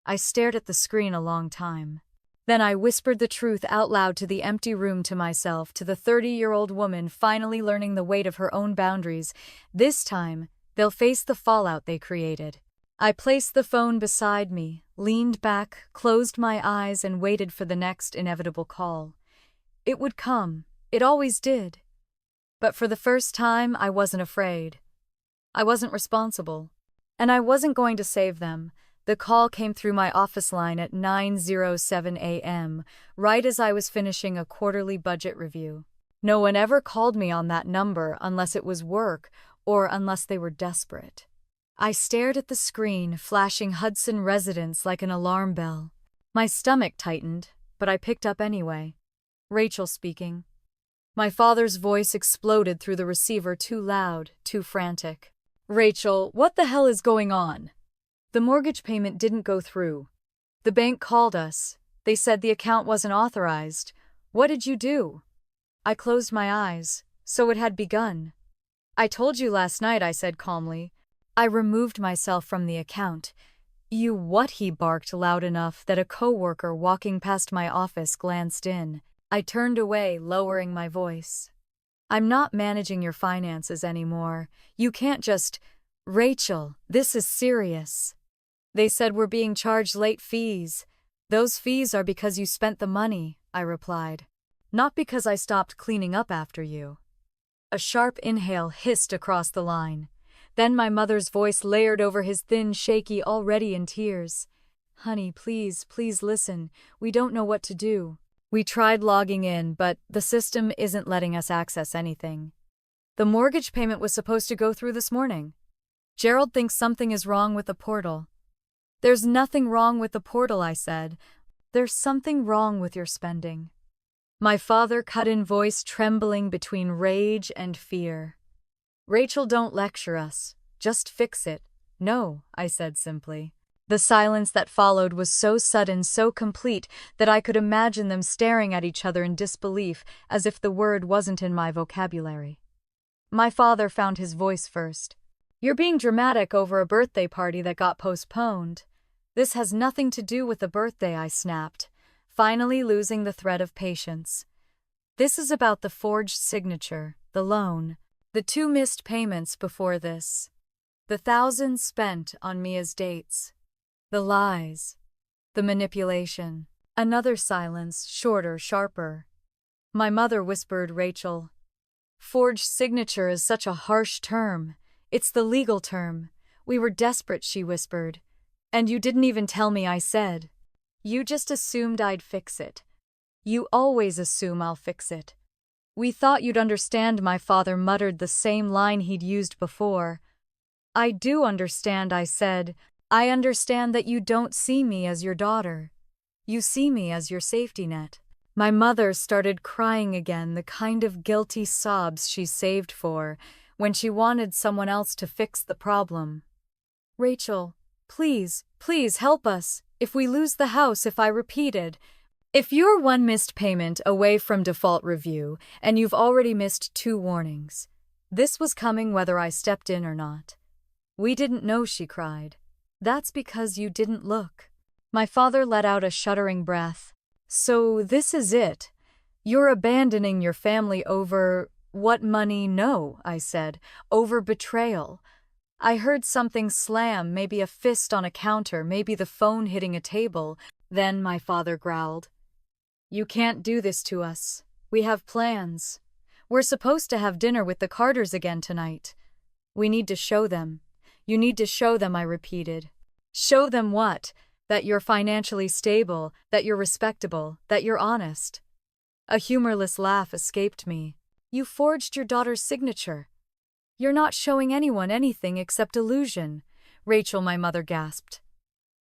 Speaker 1: I stared at the screen a long time. Then I whispered the truth out loud to the empty room, to myself, to the 30-year-old woman finally learning the weight of her own boundaries. This time, they'll face the fallout they created. I placed the phone beside me, leaned back, closed my eyes, and waited for the next inevitable call. It would come. It always did. But for the first time, I wasn't afraid. I wasn't responsible. And I wasn't going to save them. The call came through my office line at 9:07 a.m., right as I was finishing a quarterly budget review. No one ever called me on that number unless it was work or unless they were desperate. I stared at the screen, flashing Hudson Residence like an alarm bell. My stomach tightened, but I picked up anyway. Rachel speaking. My father's voice exploded through the receiver, too loud, too frantic. Rachel, what the hell is going on? The mortgage payment didn't go through. The bank called us. They said the account wasn't authorized. What did you do? I closed my eyes. So it had begun. I told you last night, I said calmly. I removed myself from the account. You what? He barked loud enough that a coworker walking past my office glanced in. I turned away, lowering my voice. I'm not managing your finances anymore. You can't just... Rachel, this is serious. They said we're being charged late fees. Those fees are because you spent the money, I replied. Not because I stopped cleaning up after you. A sharp inhale hissed across the line. Then my mother's voice layered over his thin, shaky, already in tears. Honey, please, please listen. We don't know what to do. We tried logging in, but the system isn't letting us access anything. The mortgage payment was supposed to go through this morning. Gerald thinks something is wrong with the portal. There's nothing wrong with the portal, I said. There's something wrong with your spending. My father cut in, voice trembling between rage and fear. Rachel, don't lecture us. Just fix it. No, I said simply. The silence that followed was so sudden, so complete, that I could imagine them staring at each other in disbelief, as if the word wasn't in my vocabulary. My father found his voice first. You're being dramatic over a birthday party that got postponed. This has nothing to do with the birthday, I snapped, finally losing the thread of patience. This is about the forged signature, the loan, the 2 missed payments before this, the thousands spent on Mia's dates, the lies, the manipulation. Another silence, shorter, sharper. My mother whispered, Rachel, forged signature is such a harsh term. It's the legal term. We were desperate, she whispered. And you didn't even tell me, I said. You just assumed I'd fix it. You always assume I'll fix it. We thought you'd understand, my father muttered the same line he'd used before. I do understand, I said. I understand that you don't see me as your daughter. You see me as your safety net. My mother started crying again, the kind of guilty sobs she saved for when she wanted someone else to fix the problem. Rachel, please, please help us. If we lose the house, if I repeated. If you're 1 missed payment away from default review, and you've already missed 2 warnings. This was coming whether I stepped in or not. We didn't know, she cried. That's because you didn't look. My father let out a shuddering breath. So this is it. You're abandoning your family over what money? No, I said. Over betrayal. I heard something slam, maybe a fist on a counter, maybe the phone hitting a table. Then my father growled. You can't do this to us. We have plans. We're supposed to have dinner with the Carters again tonight. We need to show them. You need to show them, I repeated. Show them what? That you're financially stable, that you're respectable, that you're honest. A humorless laugh escaped me. You forged your daughter's signature. You're not showing anyone anything except illusion, Rachel, my mother gasped.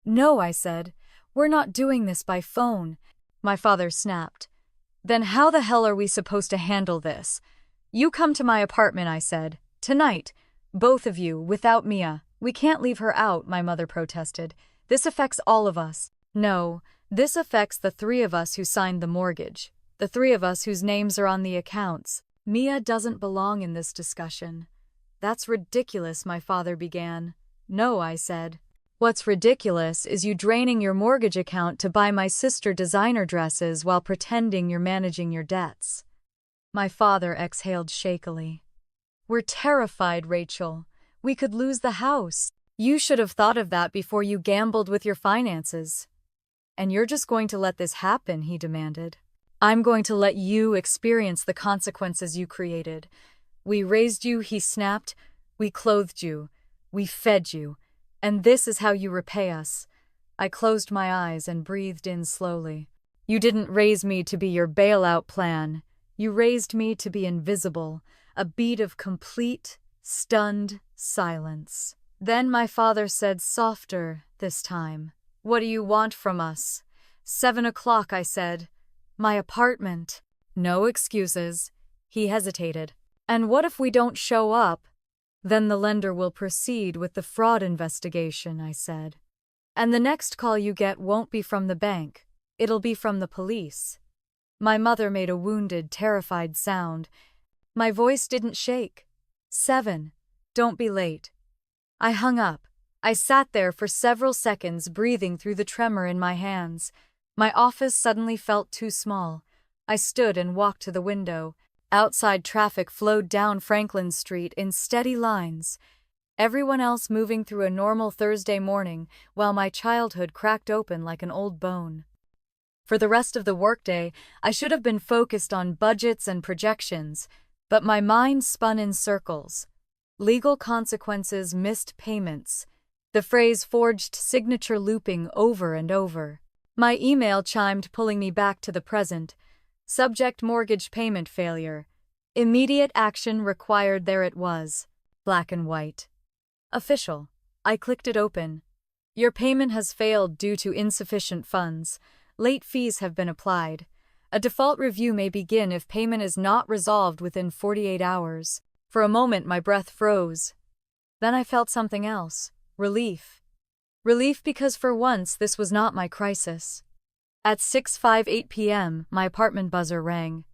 Speaker 1: No, I said. We're not doing this by phone. My father snapped. Then how the hell are we supposed to handle this? You come to my apartment, I said. Tonight. Both of you, without Mia. We can't leave her out, my mother protested. This affects all of us. No, this affects the 3 of us who signed the mortgage. The 3 of us whose names are on the accounts. Mia doesn't belong in this discussion. That's ridiculous, my father began. No, I said. What's ridiculous is you draining your mortgage account to buy my sister designer dresses while pretending you're managing your debts. My father exhaled shakily. We're terrified, Rachel. We could lose the house. You should have thought of that before you gambled with your finances. And you're just going to let this happen, he demanded. I'm going to let you experience the consequences you created. We raised you, he snapped. We clothed you. We fed you. And this is how you repay us. I closed my eyes and breathed in slowly. You didn't raise me to be your bailout plan. You raised me to be invisible, a beat of complete, stunned silence. Then my father said, softer this time. What do you want from us? 7 o'clock, I said. My apartment. No excuses. He hesitated. And what if we don't show up? Then the lender will proceed with the fraud investigation, I said. And the next call you get won't be from the bank. It'll be from the police. My mother made a wounded, terrified sound. My voice didn't shake. 7. Don't be late. I hung up. I sat there for several seconds, breathing through the tremor in my hands. My office suddenly felt too small. I stood and walked to the window. Outside traffic flowed down Franklin Street in steady lines, everyone else moving through a normal Thursday morning while my childhood cracked open like an old bone. For the rest of the workday, I should have been focused on budgets and projections, but my mind spun in circles. Legal consequences, missed payments. The phrase forged signature looping over and over. My email chimed, pulling me back to the present. Subject: mortgage payment failure. Immediate action required. There it was, black and white. Official. I clicked it open. Your payment has failed due to insufficient funds. Late fees have been applied. A default review may begin if payment is not resolved within 48 hours. For a moment, my breath froze. Then I felt something else. Relief. Relief because for once this was not my crisis. At 6:58 p.m., my apartment buzzer rang.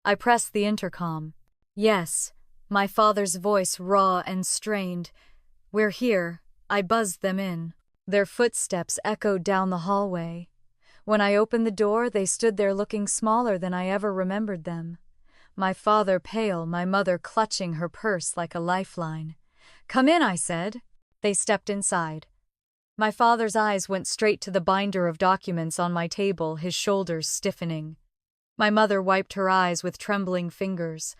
Speaker 1: I pressed the intercom. Yes, my father's voice raw and strained. We're here. I buzzed them in. Their footsteps echoed down the hallway. When I opened the door, they stood there looking smaller than I ever remembered them. My father pale, my mother clutching her purse like a lifeline. Come in, I said. They stepped inside. My father's eyes went straight to the binder of documents on my table, his shoulders stiffening. My mother wiped her eyes with trembling fingers.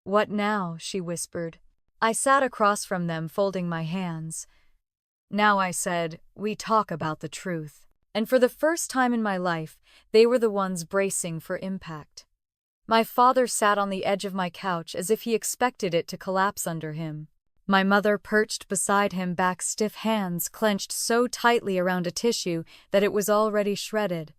Speaker 1: What now? She whispered. I sat across from them, folding my hands. Now, I said, we talk about the truth. And for the first time in my life, they were the ones bracing for impact. My father sat on the edge of my couch as if he expected it to collapse under him. My mother perched beside him, back stiff, hands clenched so tightly around a tissue that it was already shredded.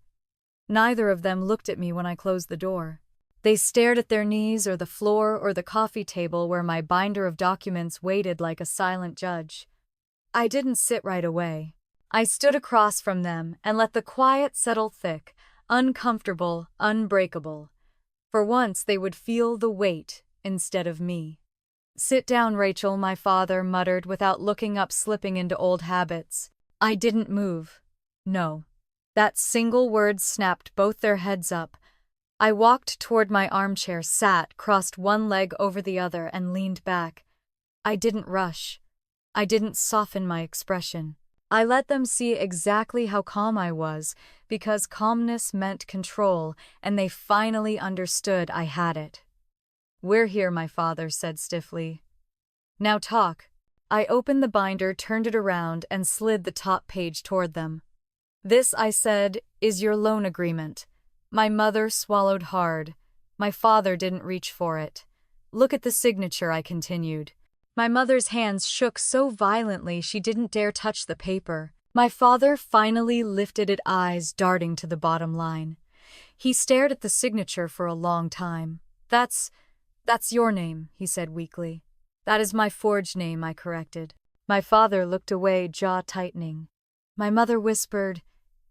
Speaker 1: Neither of them looked at me when I closed the door. They stared at their knees or the floor or the coffee table where my binder of documents waited like a silent judge. I didn't sit right away. I stood across from them and let the quiet settle thick, uncomfortable, unbreakable. For once they would feel the weight instead of me. Sit down, Rachel, my father muttered without looking up, slipping into old habits. I didn't move. No. That single word snapped both their heads up. I walked toward my armchair, sat, crossed one leg over the other, and leaned back. I didn't rush. I didn't soften my expression. I let them see exactly how calm I was, because calmness meant control, and they finally understood I had it. We're here, my father said stiffly. Now talk. I opened the binder, turned it around, and slid the top page toward them. This, I said, is your loan agreement. My mother swallowed hard. My father didn't reach for it. Look at the signature, I continued. My mother's hands shook so violently she didn't dare touch the paper. My father finally lifted it, eyes darting to the bottom line. He stared at the signature for a long time. That's your name, he said weakly. That is my forged name, I corrected. My father looked away, jaw tightening. My mother whispered,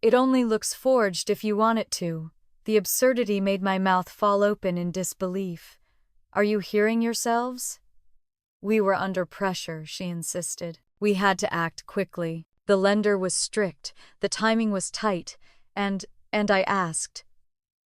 Speaker 1: It only looks forged if you want it to. The absurdity made my mouth fall open in disbelief. Are you hearing yourselves? We were under pressure, she insisted. We had to act quickly. The lender was strict, the timing was tight, and I asked.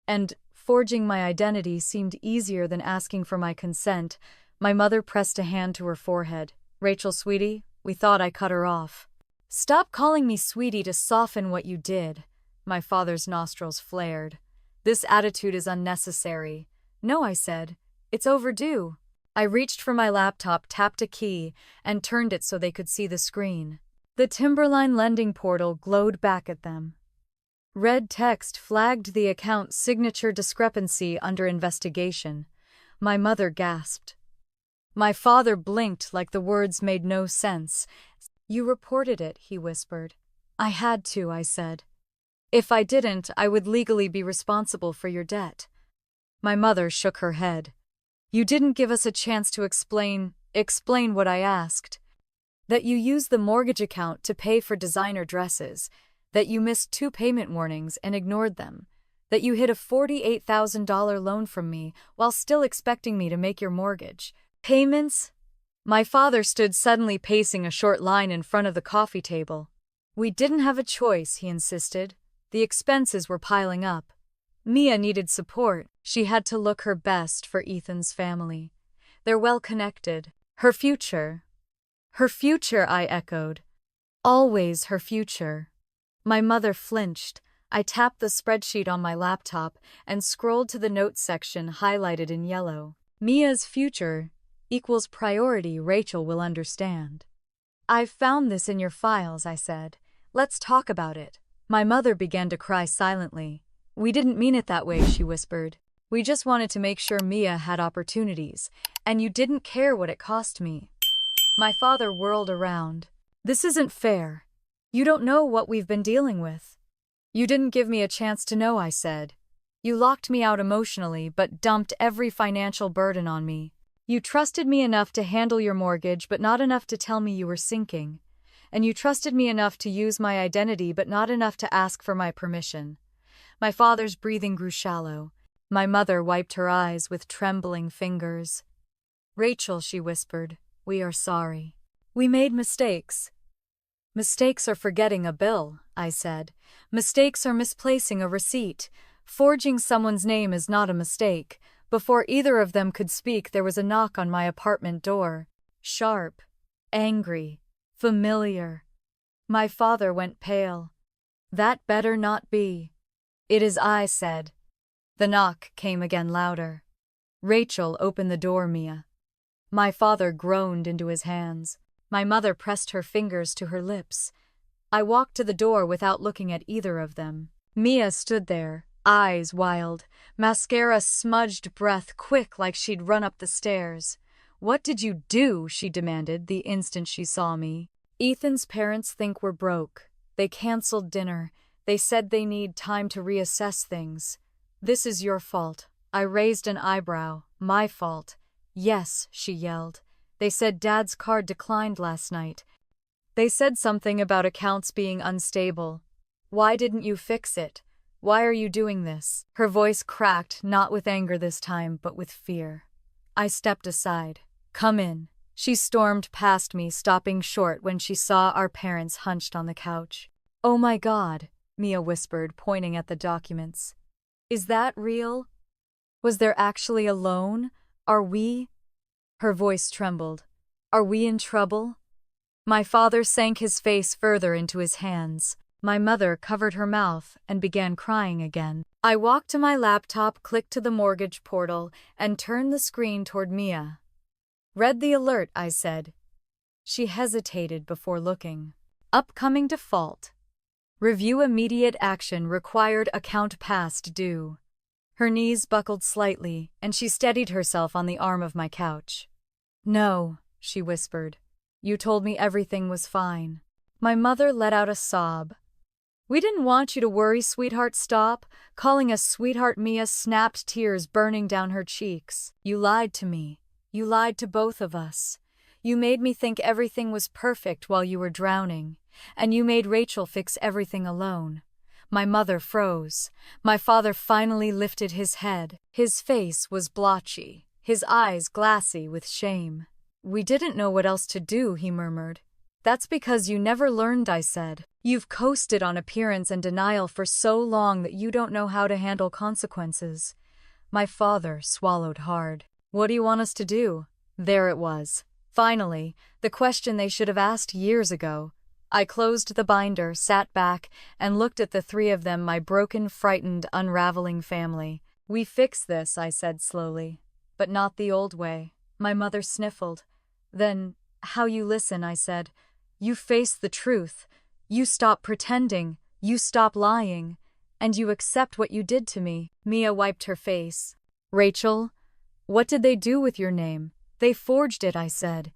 Speaker 1: And forging my identity seemed easier than asking for my consent. My mother pressed a hand to her forehead. Rachel, sweetie, we thought. I cut her off. Stop calling me sweetie to soften what you did. My father's nostrils flared. This attitude is unnecessary. No, I said. It's overdue. I reached for my laptop, tapped a key, and turned it so they could see the screen. The Timberline lending portal glowed back at them. Red text flagged the account signature discrepancy under investigation. My mother gasped. My father blinked like the words made no sense. You reported it, he whispered. I had to, I said. If I didn't, I would legally be responsible for your debt. My mother shook her head. You didn't give us a chance to explain what I asked. That you used the mortgage account to pay for designer dresses, that you missed 2 payment warnings and ignored them, that you hid a $48,000 loan from me while still expecting me to make your mortgage. Payments? My father stood suddenly, pacing a short line in front of the coffee table. We didn't have a choice, he insisted. The expenses were piling up. Mia needed support. She had to look her best for Ethan's family. They're well connected. Her future. Her future, I echoed. Always her future. My mother flinched. I tapped the spreadsheet on my laptop and scrolled to the notes section highlighted in yellow. Mia's future equals priority, Rachel will understand. I've found this in your files, I said. Let's talk about it. My mother began to cry silently. We didn't mean it that way, she whispered. We just wanted to make sure Mia had opportunities, and you didn't care what it cost me. My father whirled around. This isn't fair. You don't know what we've been dealing with. You didn't give me a chance to know, I said. You locked me out emotionally, but dumped every financial burden on me. You trusted me enough to handle your mortgage, but not enough to tell me you were sinking. And you trusted me enough to use my identity, but not enough to ask for my permission. My father's breathing grew shallow. My mother wiped her eyes with trembling fingers. Rachel, she whispered, we are sorry. We made mistakes. Mistakes are forgetting a bill, I said. Mistakes are misplacing a receipt. Forging someone's name is not a mistake. Before either of them could speak, there was a knock on my apartment door. Sharp, angry, familiar. My father went pale. That better not be. It is I said. The knock came again louder. Rachel, open the door, Mia. My father groaned into his hands. My mother pressed her fingers to her lips. I walked to the door without looking at either of them. Mia stood there, eyes wild, mascara smudged, breath quick like she'd run up the stairs. What did you do? She demanded the instant she saw me. Ethan's parents think we're broke. They canceled dinner. They said they need time to reassess things. This is your fault. I raised an eyebrow. My fault. Yes, she yelled. They said Dad's card declined last night. They said something about accounts being unstable. Why didn't you fix it? Why are you doing this? Her voice cracked, not with anger this time, but with fear. I stepped aside. Come in. She stormed past me, stopping short when she saw our parents hunched on the couch. Oh my God, Mia whispered, pointing at the documents. Is that real? Was there actually a loan? Are we? Her voice trembled. Are we in trouble? My father sank his face further into his hands. My mother covered her mouth and began crying again. I walked to my laptop, clicked to the mortgage portal, and turned the screen toward Mia. Read the alert, I said. She hesitated before looking. Upcoming default. Review immediate action required, account past due. Her knees buckled slightly, and she steadied herself on the arm of my couch. No, she whispered. You told me everything was fine. My mother let out a sob. We didn't want you to worry, sweetheart. Stop. Calling us sweetheart. Mia snapped, tears burning down her cheeks. You lied to me. You lied to both of us. You made me think everything was perfect while you were drowning, and you made Rachel fix everything alone. My mother froze. My father finally lifted his head. His face was blotchy, his eyes glassy with shame. We didn't know what else to do, he murmured. That's because you never learned, I said. You've coasted on appearance and denial for so long that you don't know how to handle consequences. My father swallowed hard. What do you want us to do? There it was. Finally, the question they should have asked years ago. I closed the binder, sat back, and looked at the three of them, my broken, frightened, unraveling family. We fix this, I said slowly. But not the old way. My mother sniffled. Then, how you listen, I said. You face the truth. You stop pretending. You stop lying. And you accept what you did to me. Mia wiped her face. Rachel, what did they do with your name? They forged it, I said.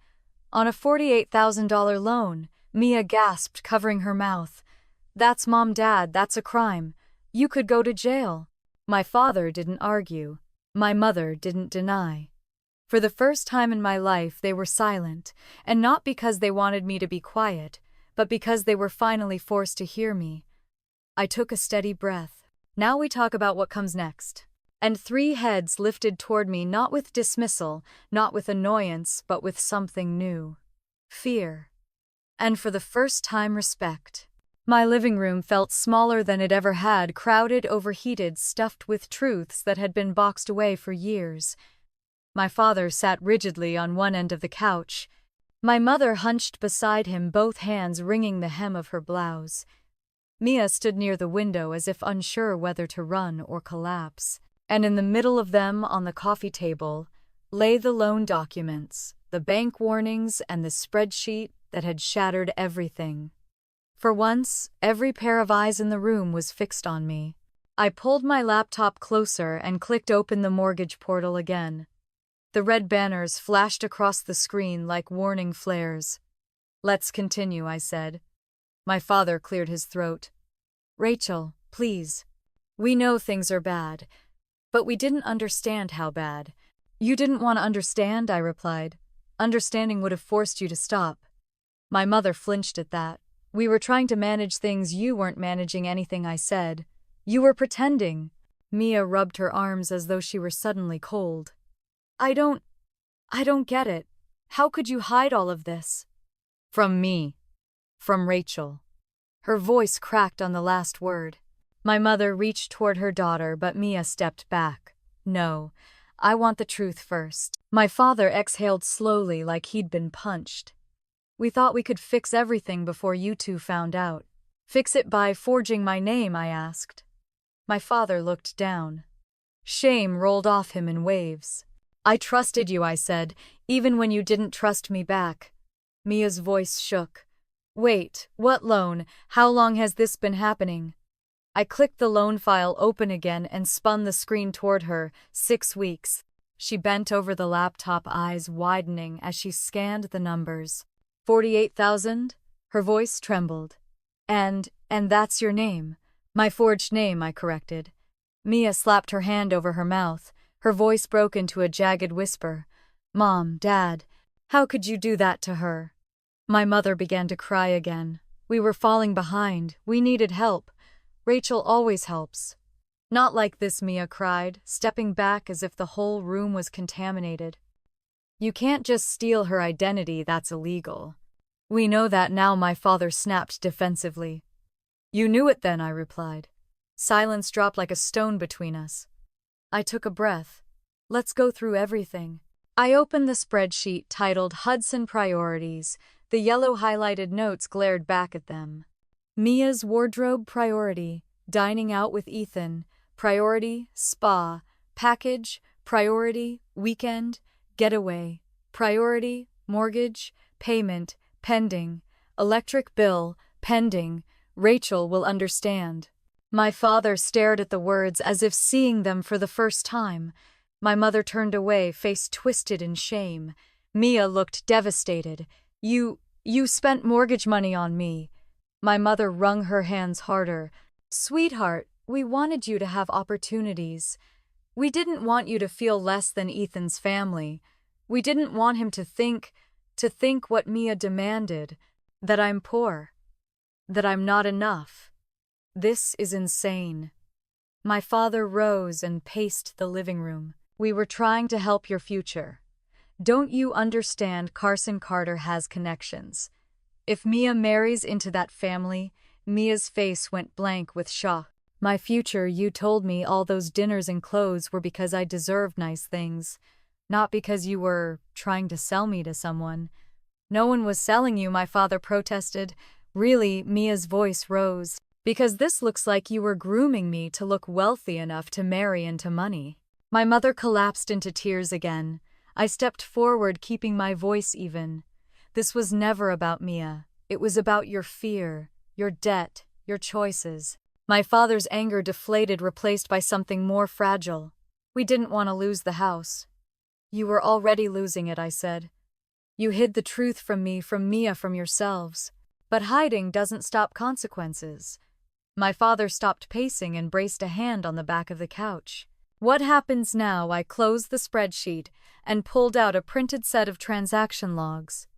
Speaker 1: On a $48,000 loan. Mia gasped, covering her mouth. That's Mom, Dad, that's a crime. You could go to jail. My father didn't argue. My mother didn't deny. For the first time in my life, they were silent, and not because they wanted me to be quiet, but because they were finally forced to hear me. I took a steady breath. Now we talk about what comes next. And three heads lifted toward me, not with dismissal, not with annoyance, but with something new. Fear. And for the first time, respect. My living room felt smaller than it ever had, crowded, overheated, stuffed with truths that had been boxed away for years. My father sat rigidly on one end of the couch. My mother hunched beside him, both hands wringing the hem of her blouse. Mia stood near the window as if unsure whether to run or collapse. And in the middle of them, on the coffee table, lay the loan documents, the bank warnings, and the spreadsheet that had shattered everything. For once, every pair of eyes in the room was fixed on me. I pulled my laptop closer and clicked open the mortgage portal again. The red banners flashed across the screen like warning flares. "Let's continue," I said. My father cleared his throat. "Rachel, please. We know things are bad, but we didn't understand how bad." "You didn't want to understand," I replied. "Understanding would have forced you to stop." My mother flinched at that. "We were trying to manage things, you weren't managing anything," I said. "You were pretending." Mia rubbed her arms as though she were suddenly cold. I don't get it. How could you hide all of this?" "From me. From Rachel." Her voice cracked on the last word. My mother reached toward her daughter, but Mia stepped back. "No, I want the truth first." My father exhaled slowly like he'd been punched. "We thought we could fix everything before you two found out." "Fix it by forging my name?" I asked. My father looked down. Shame rolled off him in waves. "I trusted you," I said, "even when you didn't trust me back." Mia's voice shook. "Wait, what loan? How long has this been happening?" I clicked the loan file open again and spun the screen toward her. 6 weeks. She bent over the laptop, eyes widening as she scanned the numbers. 48,000? Her voice trembled. And that's your name." "My forged name," I corrected. Mia slapped her hand over her mouth. Her voice broke into a jagged whisper. "Mom, Dad, how could you do that to her?" My mother began to cry again. "We were falling behind. We needed help. Rachel always helps." "Not like this," Mia cried, stepping back as if the whole room was contaminated. "You can't just steal her identity, that's illegal." "We know that now," my father snapped defensively. "You knew it then," I replied. Silence dropped like a stone between us. I took a breath. "Let's go through everything." I opened the spreadsheet titled Hudson Priorities. The yellow highlighted notes glared back at them. Mia's wardrobe priority, dining out with Ethan, priority, spa, package, priority, weekend, getaway, priority, mortgage, payment, pending, electric bill, pending, Rachel will understand. My father stared at the words as if seeing them for the first time. My mother turned away, face twisted in shame. Mia looked devastated. You spent mortgage money on me." My mother wrung her hands harder. "Sweetheart, we wanted you to have opportunities. We didn't want you to feel less than Ethan's family. We didn't want him to think what Mia demanded, that I'm poor, that I'm not enough. This is insane." My father rose and paced the living room. "We were trying to help your future. Don't you understand Carson Carter has connections? If Mia marries into that family," Mia's face went blank with shock. "My future, you told me all those dinners and clothes were because I deserved nice things, not because you were trying to sell me to someone." "No one was selling you," my father protested. "Really," Mia's voice rose, "because this looks like you were grooming me to look wealthy enough to marry into money." My mother collapsed into tears again. I stepped forward, keeping my voice even. "This was never about Mia. It was about your fear, your debt, your choices." My father's anger deflated, replaced by something more fragile. "We didn't want to lose the house." "You were already losing it," I said. "You hid the truth from me, from Mia, from yourselves. But hiding doesn't stop consequences." My father stopped pacing and braced a hand on the back of the couch. "What happens now?" I closed the spreadsheet and pulled out a printed set of transaction logs.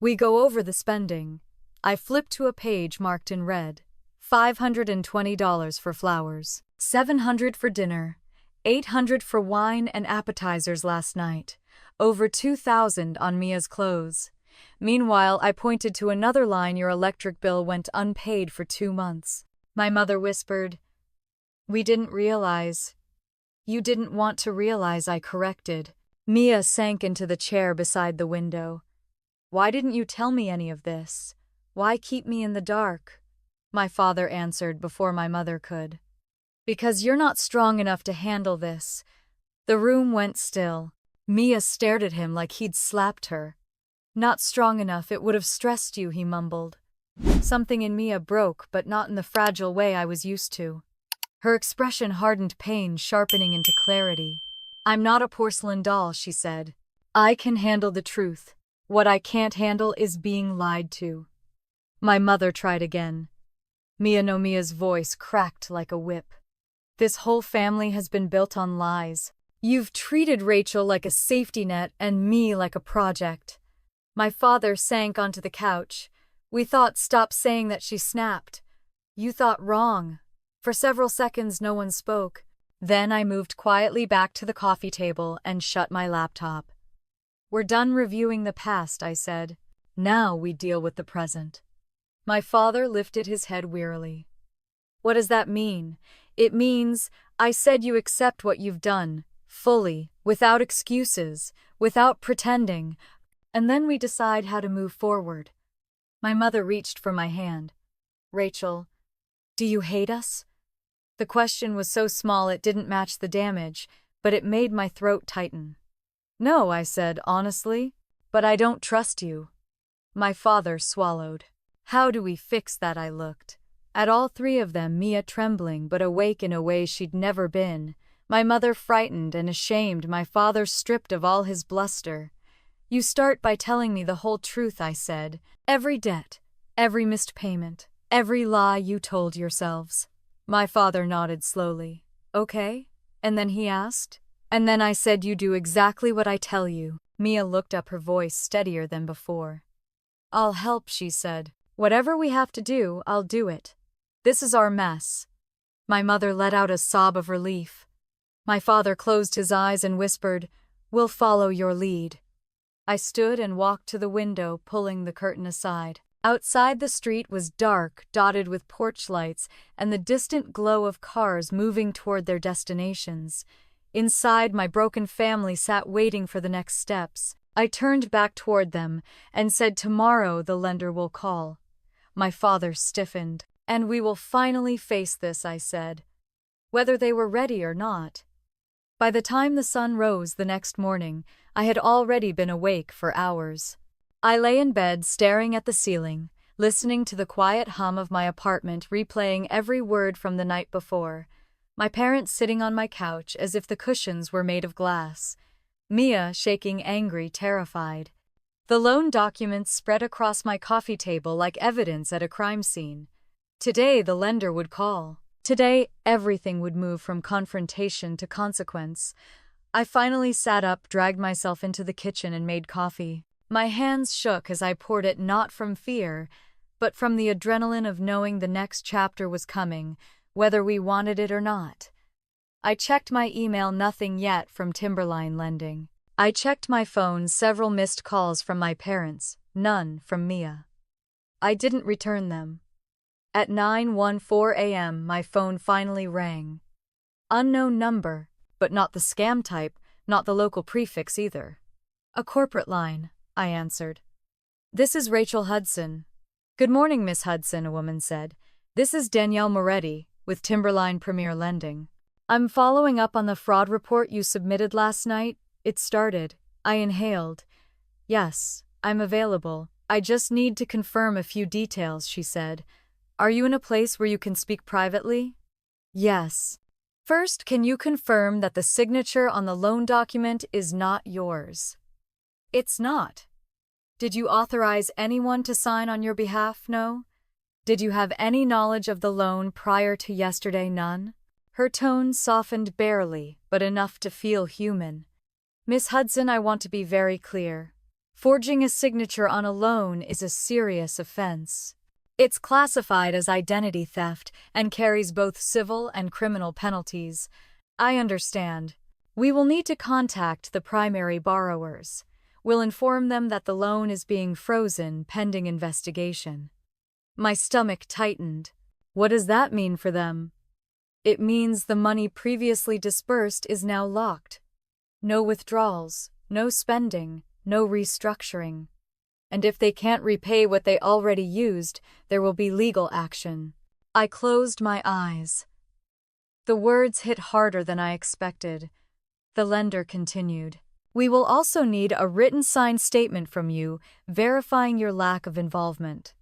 Speaker 1: "We go over the spending." I flipped to a page marked in red. $520 for flowers, $700 for dinner, $800 for wine and appetizers last night, over $2,000 on Mia's clothes. Meanwhile, I pointed to another line. "Your electric bill went unpaid for 2 months. My mother whispered. "We didn't realize." "You didn't want to realize," I corrected. Mia sank into the chair beside the window. "Why didn't you tell me any of this? Why keep me in the dark?" my father answered before my mother could. Because you're not strong enough to handle this. The room went still. Mia stared at him like he'd slapped her. Not strong enough, it would have stressed you, he mumbled. Something in Mia broke, but not in the fragile way I was used to. Her expression hardened pain, sharpening into clarity. I'm not a porcelain doll, she said. I can handle the truth. What I can't handle is being lied to. My mother tried again. Mia's voice cracked like a whip. This whole family has been built on lies. You've treated Rachel like a safety net and me like a project. My father sank onto the couch. We thought, stop saying that, she snapped. You thought wrong. For several seconds no one spoke. Then I moved quietly back to the coffee table and shut my laptop. We're done reviewing the past, I said. Now we deal with the present. My father lifted his head wearily. What does that mean? It means, I said, you accept what you've done, fully, without excuses, without pretending, and then we decide how to move forward. My mother reached for my hand. Rachel, do you hate us? The question was so small it didn't match the damage, but it made my throat tighten. No, I said honestly, but I don't trust you. My father swallowed. How do we fix that? I looked. At all three of them, Mia trembling but awake in a way she'd never been. My mother frightened and ashamed, my father stripped of all his bluster. You start by telling me the whole truth, I said. Every debt, every missed payment, every lie you told yourselves. My father nodded slowly. Okay? And then he asked? And then I said you do exactly what I tell you. Mia looked up, her voice steadier than before. I'll help, she said. Whatever we have to do, I'll do it. This is our mess. My mother let out a sob of relief. My father closed his eyes and whispered, We'll follow your lead. I stood and walked to the window, pulling the curtain aside. Outside, the street was dark, dotted with porch lights and the distant glow of cars moving toward their destinations. Inside, my broken family sat waiting for the next steps. I turned back toward them and said, Tomorrow the lender will call. My father stiffened. And we will finally face this, I said, whether they were ready or not. By the time the sun rose the next morning, I had already been awake for hours. I lay in bed staring at the ceiling, listening to the quiet hum of my apartment, replaying every word from the night before. My parents sitting on my couch as if the cushions were made of glass. Mia shaking, angry, terrified. The loan documents spread across my coffee table like evidence at a crime scene. Today the lender would call. Today everything would move from confrontation to consequence. I finally sat up, dragged myself into the kitchen and made coffee. My hands shook as I poured it, not from fear, but from the adrenaline of knowing the next chapter was coming, whether we wanted it or not. I checked my email, nothing yet from Timberline Lending. I checked my phone, several missed calls from my parents, none from Mia. I didn't return them. At 9:14 a.m., my phone finally rang. Unknown number, but not the scam type, not the local prefix either. A corporate line, I answered. This is Rachel Hudson. Good morning, Miss Hudson, a woman said. This is Danielle Moretti, with Timberline Premier Lending. I'm following up on the fraud report you submitted last night. It started. I inhaled. Yes, I'm available. I just need to confirm a few details, she said. Are you in a place where you can speak privately? Yes. First, can you confirm that the signature on the loan document is not yours? It's not. Did you authorize anyone to sign on your behalf? No. Did you have any knowledge of the loan prior to yesterday? None. Her tone softened barely, but enough to feel human. Miss Hudson, I want to be very clear. Forging a signature on a loan is a serious offense. It's classified as identity theft and carries both civil and criminal penalties. I understand. We will need to contact the primary borrowers. We'll inform them that the loan is being frozen pending investigation. My stomach tightened. What does that mean for them? It means the money previously disbursed is now locked. No withdrawals, no spending, no restructuring. And if they can't repay what they already used, there will be legal action. I closed my eyes. The words hit harder than I expected. The lender continued. We will also need a written signed statement from you verifying your lack of involvement.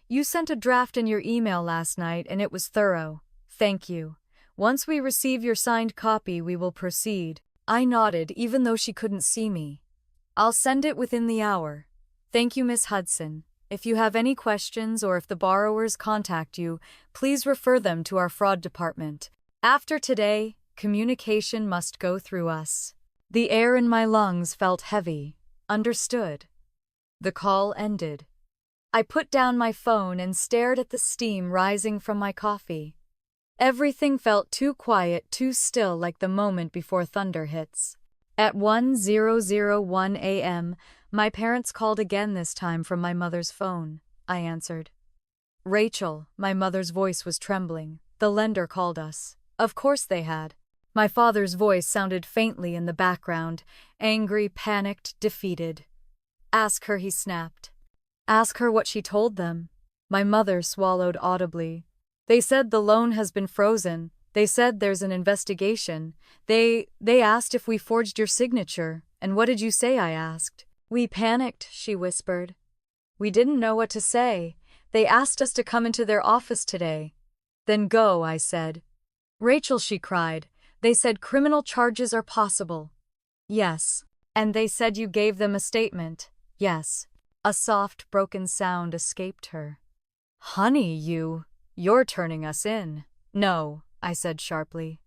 Speaker 1: You sent a draft in your email last night and it was thorough. Thank you. Once we receive your signed copy, we will proceed. I nodded, even though she couldn't see me. I'll send it within the hour. Thank you, Miss Hudson. If you have any questions or if the borrowers contact you, please refer them to our fraud department. After today, communication must go through us. The air in my lungs felt heavy. Understood. The call ended. I put down my phone and stared at the steam rising from my coffee. Everything felt too quiet, too still, like the moment before thunder hits. At 1:001 a.m., my parents called again, this time from my mother's phone. I answered. Rachel, my mother's voice was trembling. The lender called us. Of course they had. My father's voice sounded faintly in the background, angry, panicked, defeated. Ask her, he snapped. Ask her what she told them. My mother swallowed audibly. They said the loan has been frozen. They said there's an investigation. They asked if we forged your signature. And what did you say? I asked. We panicked, she whispered. We didn't know what to say. They asked us to come into their office today. Then go, I said. Rachel, she cried. They said criminal charges are possible. Yes. And they said you gave them a statement. Yes. A soft, broken sound escaped her. Honey, you're turning us in. No, I said sharply.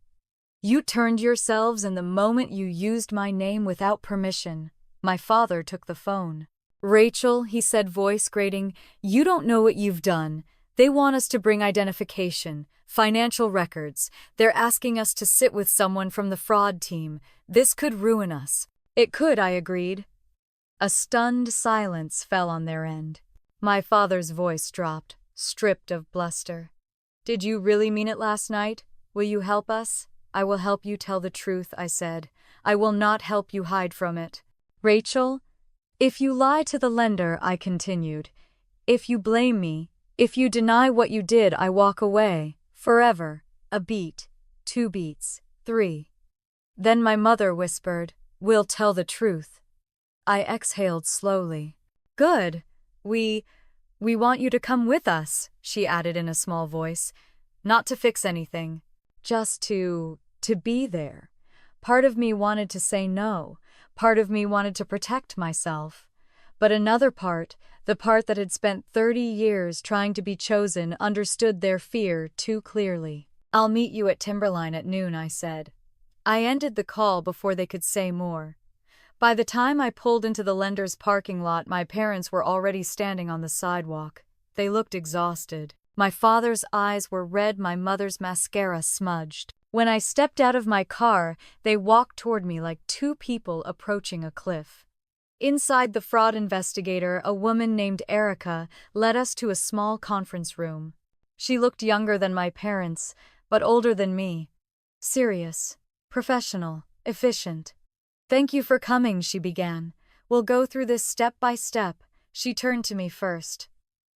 Speaker 1: You turned yourselves in the moment you used my name without permission. My father took the phone. Rachel, he said, voice grating, you don't know what you've done. They want us to bring identification, financial records. They're asking us to sit with someone from the fraud team. This could ruin us. It could, I agreed. A stunned silence fell on their end. My father's voice dropped, stripped of bluster. Did you really mean it last night? Will you help us? I will help you tell the truth, I said. I will not help you hide from it. Rachel, if you lie to the lender, I continued, if you blame me, if you deny what you did, I walk away. Forever. A beat. 2 beats. 3. Then my mother whispered, we'll tell the truth. I exhaled slowly. Good. We want you to come with us, she added in a small voice. Not to fix anything. Just to be there. Part of me wanted to say no. Part of me wanted to protect myself. But another part, the part that had spent 30 years trying to be chosen, understood their fear too clearly. I'll meet you at Timberline at noon, I said. I ended the call before they could say more. By the time I pulled into the lender's parking lot, my parents were already standing on the sidewalk. They looked exhausted. My father's eyes were red, my mother's mascara smudged. When I stepped out of my car, they walked toward me like 2 people approaching a cliff. Inside the fraud investigator, a woman named Erica led us to a small conference room. She looked younger than my parents, but older than me. Serious, professional, efficient. Thank you for coming, she began. We'll go through this step by step. She turned to me first.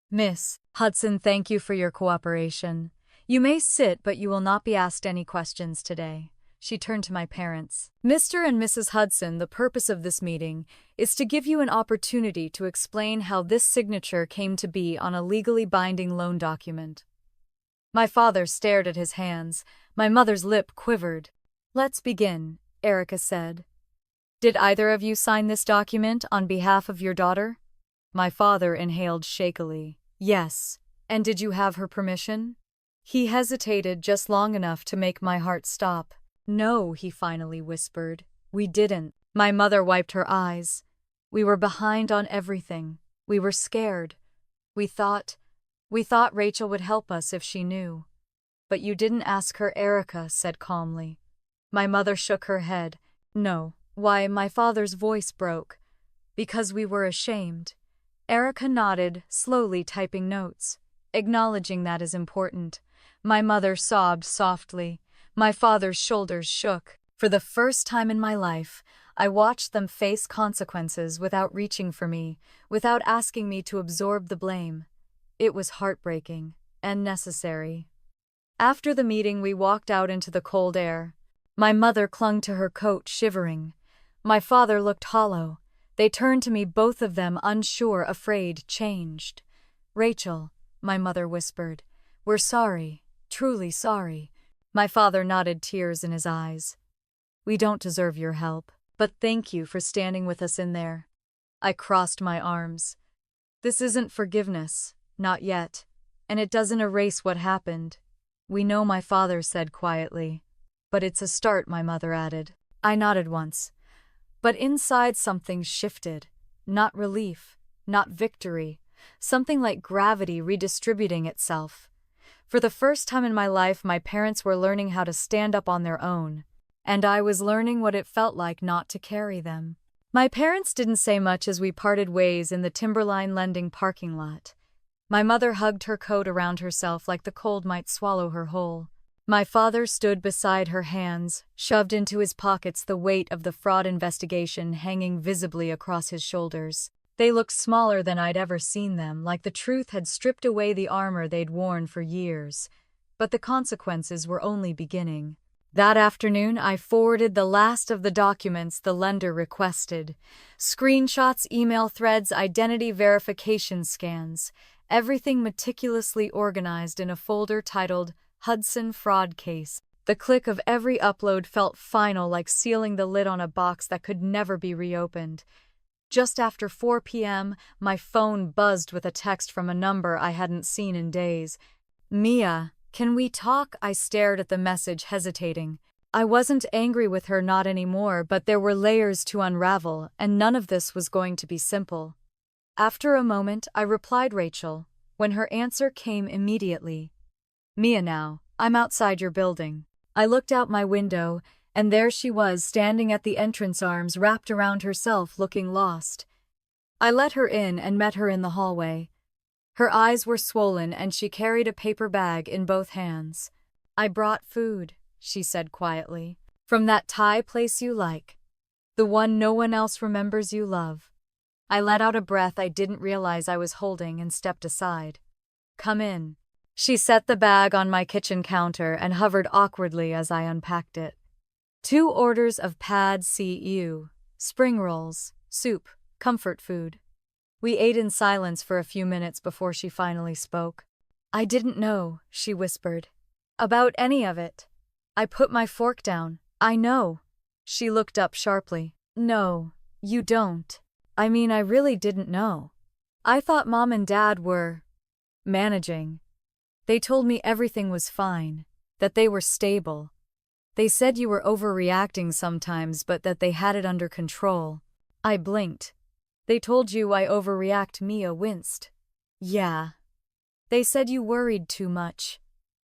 Speaker 1: Miss Hudson, thank you for your cooperation. You may sit, but you will not be asked any questions today. She turned to my parents. Mr. and Mrs. Hudson, the purpose of this meeting is to give you an opportunity to explain how this signature came to be on a legally binding loan document. My father stared at his hands. My mother's lip quivered. Let's begin, Erica said. Did either of you sign this document on behalf of your daughter? My father inhaled shakily. Yes. And did you have her permission? He hesitated just long enough to make my heart stop. No, he finally whispered. We didn't. My mother wiped her eyes. We were behind on everything. We were scared. We thought Rachel would help us if she knew. But you didn't ask her, Erica said calmly. My mother shook her head. No. Why, my father's voice broke. Because we were ashamed. Erica nodded, slowly typing notes. Acknowledging that is important. My mother sobbed softly. My father's shoulders shook. For the first time in my life, I watched them face consequences without reaching for me, without asking me to absorb the blame. It was heartbreaking and necessary. After the meeting, we walked out into the cold air. My mother clung to her coat, shivering. My father looked hollow. They turned to me, both of them unsure, afraid, changed. "Rachel," my mother whispered, "we're sorry, truly sorry." My father nodded, tears in his eyes. "We don't deserve your help, but thank you for standing with us in there." I crossed my arms. "This isn't forgiveness, not yet, and it doesn't erase what happened." "We know," my father said quietly. "But it's a start," my mother added. I nodded once. But inside something shifted. Not relief, not victory. Something like gravity redistributing itself. For the first time in my life, my parents were learning how to stand up on their own. And I was learning what it felt like not to carry them. My parents didn't say much as we parted ways in the Timberline Lending parking lot. My mother hugged her coat around herself like the cold might swallow her whole. My father stood beside her, hands shoved into his pockets, the weight of the fraud investigation hanging visibly across his shoulders. They looked smaller than I'd ever seen them, like the truth had stripped away the armor they'd worn for years. But the consequences were only beginning. That afternoon, I forwarded the last of the documents the lender requested. Screenshots, email threads, identity verification scans. Everything meticulously organized in a folder titled Hudson Fraud Case. The click of every upload felt final, like sealing the lid on a box that could never be reopened. Just after 4 p.m., my phone buzzed with a text from a number I hadn't seen in days. "Mia, can we talk?" I stared at the message, hesitating. I wasn't angry with her, not anymore, but there were layers to unravel, and none of this was going to be simple. After a moment, I replied, "Rachel," when her answer came immediately. "Mia, now, I'm outside your building." I looked out my window, and there she was, standing at the entrance, arms wrapped around herself, looking lost. I let her in and met her in the hallway. Her eyes were swollen, and she carried a paper bag in both hands. "I brought food," she said quietly. "From that Thai place you like. The one no one else remembers you love." I let out a breath I didn't realize I was holding and stepped aside. "Come in." She set the bag on my kitchen counter and hovered awkwardly as I unpacked it. 2 orders of pad see ew, spring rolls, soup, comfort food. We ate in silence for a few minutes before she finally spoke. "I didn't know," she whispered, "about any of it." I put my fork down. "I know." She looked up sharply. "No, you don't. I mean, I really didn't know. I thought Mom and Dad were managing. They told me everything was fine, that they were stable. They said you were overreacting sometimes, but that they had it under control." I blinked. "They told you I overreact?" Mia winced. "Yeah. They said you worried too much,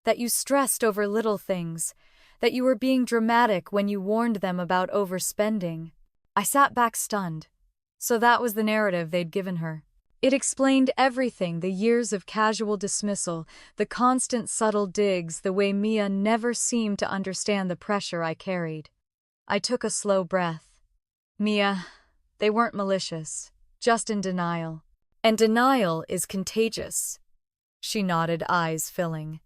Speaker 1: that you stressed over little things, that you were being dramatic when you warned them about overspending." I sat back stunned. So that was the narrative they'd given her. It explained everything: the years of casual dismissal, the constant subtle digs, the way Mia never seemed to understand the pressure I carried. I took a slow breath. "Mia, they weren't malicious, just in denial. And denial is contagious." She nodded, eyes filling.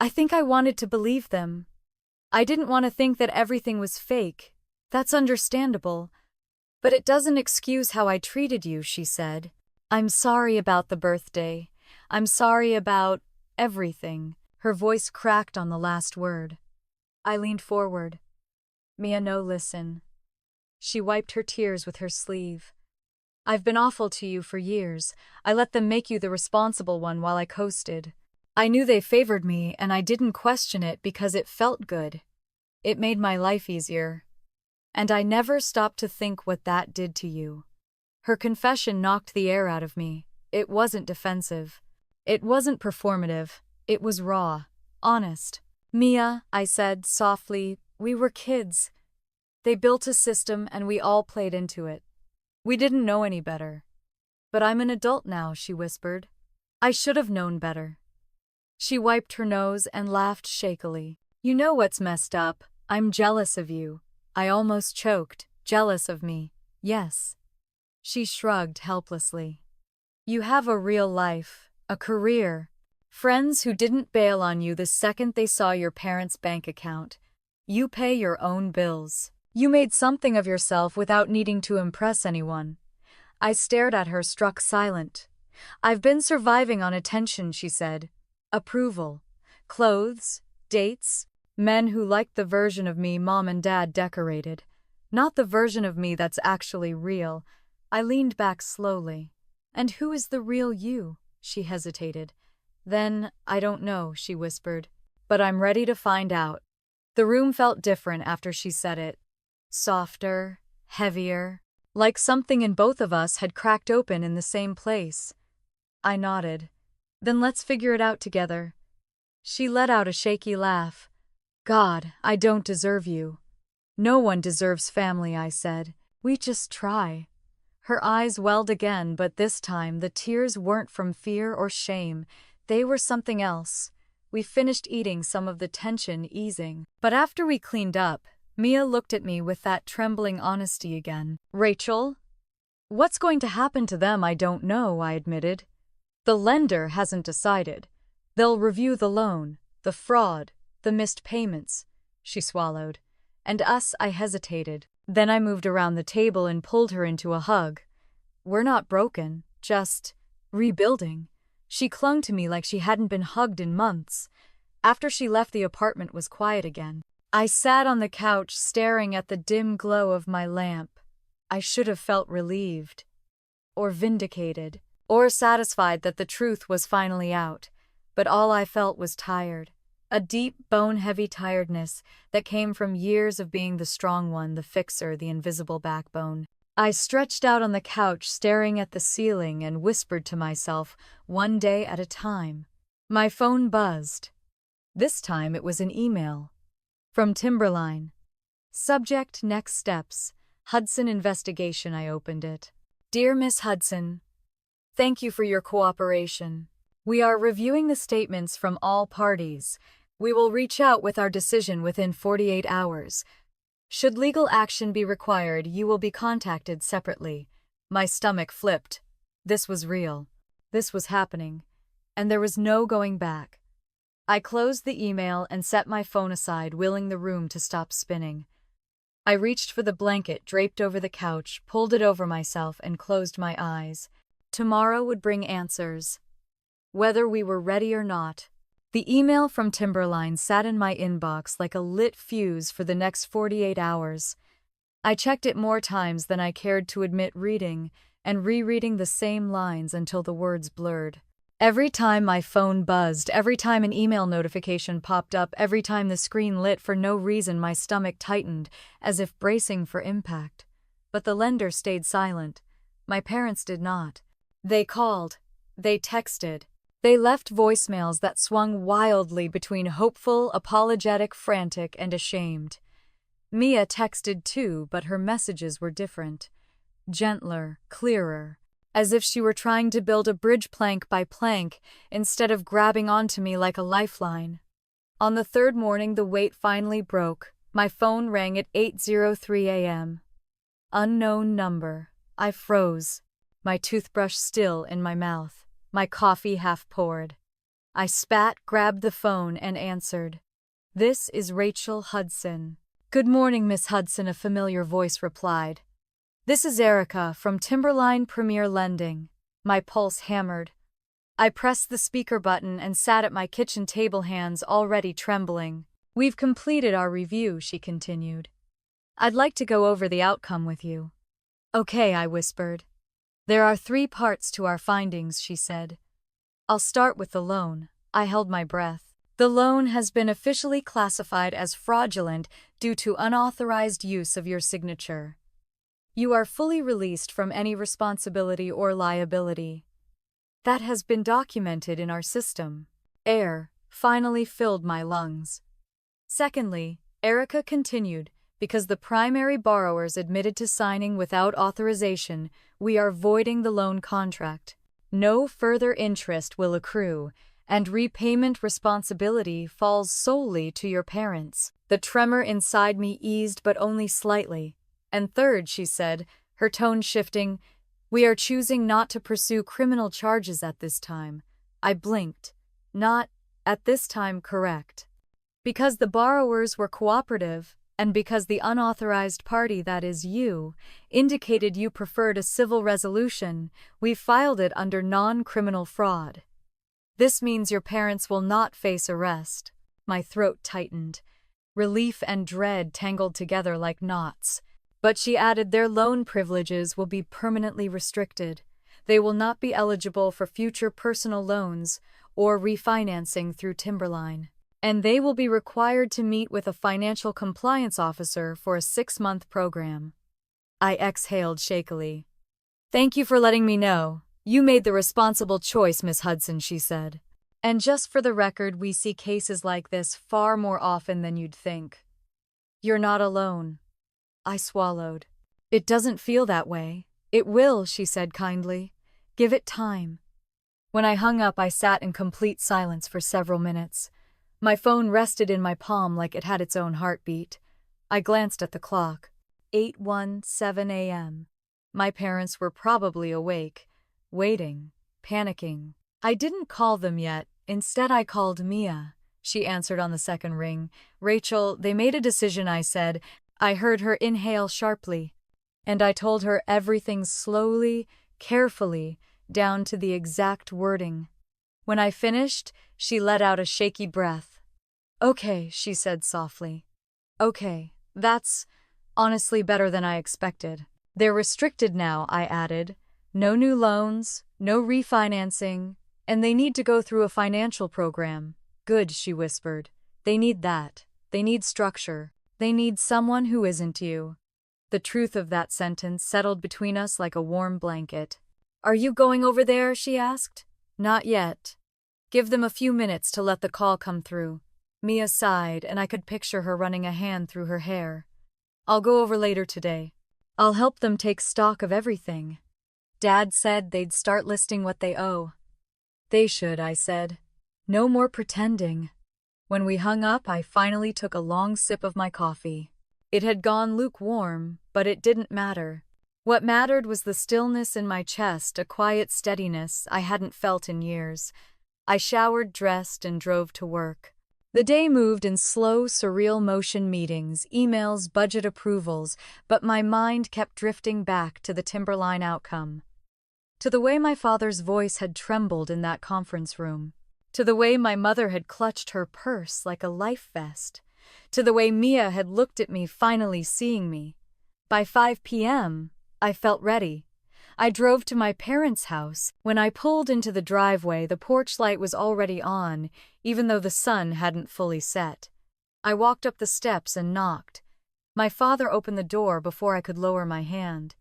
Speaker 1: "I think I wanted to believe them. I didn't want to think that everything was fake. That's understandable. But it doesn't excuse how I treated you," she said. "I'm sorry about the birthday. I'm sorry about everything." Her voice cracked on the last word. I leaned forward. "Mia, no, listen." She wiped her tears with her sleeve. "I've been awful to you for years. I let them make you the responsible one while I coasted. I knew they favored me, and I didn't question it because it felt good. It made my life easier. And I never stopped to think what that did to you." Her confession knocked the air out of me. It wasn't defensive. It wasn't performative. It was raw, honest. "Mia," I said softly, "we were kids. They built a system and we all played into it. We didn't know any better. But I'm an adult now," she whispered. "I should have known better." She wiped her nose and laughed shakily. "You know what's messed up? I'm jealous of you." I almost choked. "Jealous of me?" "Yes." She shrugged helplessly. "You have a real life, a career, Friends who didn't bail on you the second they saw your parents' bank account. You pay your own bills. You made something of yourself without needing to impress anyone. I stared at her, struck silent. I've been surviving on attention, she said. Approval. Clothes. Dates. Men who liked the version of me Mom and Dad decorated. Not the version of me that's actually real. I leaned back slowly. And who is the real you? She hesitated. Then, I don't know, she whispered. But I'm ready to find out. The room felt different after she said it. Softer, heavier, like something in both of us had cracked open in the same place. I nodded. Then let's figure it out together. She let out a shaky laugh. God, I don't deserve you. No one deserves family, I said. We just try. Her eyes welled again, but this time the tears weren't from fear or shame. They were something else. We finished eating, some of the tension easing. But after we cleaned up, Mia looked at me with that trembling honesty again. Rachel? What's going to happen to them, I don't know, I admitted. The lender hasn't decided. They'll review the loan, the fraud, the missed payments. She swallowed. And us, I hesitated. Then I moved around the table and pulled her into a hug. We're not broken, just rebuilding. She clung to me like she hadn't been hugged in months. After she left, the apartment was quiet again. I sat on the couch staring at the dim glow of my lamp. I should have felt relieved, or vindicated, or satisfied that the truth was finally out. But all I felt was tired. A deep, bone-heavy tiredness that came from years of being the strong one, the fixer, the invisible backbone. I stretched out on the couch, staring at the ceiling, and whispered to myself, one day at a time. My phone buzzed. This time it was an email. From Timberline. Subject: Next Steps. Hudson Investigation. I opened it. Dear Miss Hudson, thank you for your cooperation. We are reviewing the statements from all parties. We will reach out with our decision within 48 hours. Should legal action be required, you will be contacted separately. My stomach flipped. This was real. This was happening. And there was no going back. I closed the email and set my phone aside, willing the room to stop spinning. I reached for the blanket draped over the couch, pulled it over myself, and closed my eyes. Tomorrow would bring answers. Whether we were ready or not. The email from Timberline sat in my inbox like a lit fuse for the next 48 hours. I checked it more times than I cared to admit, reading and rereading the same lines until the words blurred. Every time my phone buzzed, every time an email notification popped up, every time the screen lit for no reason, my stomach tightened, as if bracing for impact. But the lender stayed silent. My parents did not. They called. They texted. They left voicemails that swung wildly between hopeful, apologetic, frantic, and ashamed. Mia texted too, but her messages were different. Gentler, clearer, as if she were trying to build a bridge plank by plank instead of grabbing onto me like a lifeline. On the third morning, the wait finally broke. My phone rang at 8:03 a.m. Unknown number. I froze, my toothbrush still in my mouth. My coffee half poured. I spat, grabbed the phone, and answered. This is Rachel Hudson. Good morning, Miss Hudson, a familiar voice replied. This is Erica from Timberline Premier Lending. My pulse hammered. I pressed the speaker button and sat at my kitchen table, hands already trembling. We've completed our review, she continued. I'd like to go over the outcome with you. Okay, I whispered. There are 3 parts to our findings, she said. I'll start with the loan. I held my breath. The loan has been officially classified as fraudulent due to unauthorized use of your signature. You are fully released from any responsibility or liability. That has been documented in our system. Air finally filled my lungs. Secondly, Erica continued, because the primary borrowers admitted to signing without authorization, we are voiding the loan contract. No further interest will accrue, and repayment responsibility falls solely to your parents. The tremor inside me eased, but only slightly. And third, she said, her tone shifting, we are choosing not to pursue criminal charges at this time. I blinked. Not, at this time, correct. Because the borrowers were cooperative, and because the unauthorized party, that is you, indicated you preferred a civil resolution, we filed it under non-criminal fraud. This means your parents will not face arrest. My throat tightened. Relief and dread tangled together like knots. But she added their loan privileges will be permanently restricted. They will not be eligible for future personal loans or refinancing through Timberline. And they will be required to meet with a financial compliance officer for a 6-month program. I exhaled shakily. Thank you for letting me know. You made the responsible choice, Miss Hudson, she said. And just for the record, we see cases like this far more often than you'd think. You're not alone. I swallowed. It doesn't feel that way. It will, she said kindly. Give it time. When I hung up, I sat in complete silence for several minutes. My phone rested in my palm like it had its own heartbeat. I glanced at the clock. 8:17 a.m. My parents were probably awake, waiting, panicking. I didn't call them yet. Instead, I called Mia. She answered on the second ring. Rachel, they made a decision, I said. I heard her inhale sharply. And I told her everything slowly, carefully, down to the exact wording. When I finished, she let out a shaky breath. Okay, she said softly. Okay, that's honestly better than I expected. They're restricted now, I added. No new loans, no refinancing, and they need to go through a financial program. Good, she whispered. They need that. They need structure. They need someone who isn't you. The truth of that sentence settled between us like a warm blanket. Are you going over there? She asked. Not yet. Give them a few minutes to let the call come through. Mia sighed, and I could picture her running a hand through her hair. I'll go over later today. I'll help them take stock of everything. Dad said they'd start listing what they owe. They should, I said. No more pretending. When we hung up, I finally took a long sip of my coffee. It had gone lukewarm, but it didn't matter. What mattered was the stillness in my chest, a quiet steadiness I hadn't felt in years. I showered, dressed, and drove to work. The day moved in slow, surreal motion, meetings, emails, budget approvals, but my mind kept drifting back to the Timberline outcome. To the way my father's voice had trembled in that conference room. To the way my mother had clutched her purse like a life vest. To the way Mia had looked at me, finally seeing me. By 5 p.m., I felt ready. I drove to my parents' house. When I pulled into the driveway, the porch light was already on, even though the sun hadn't fully set. I walked up the steps and knocked. My father opened the door before I could lower my hand.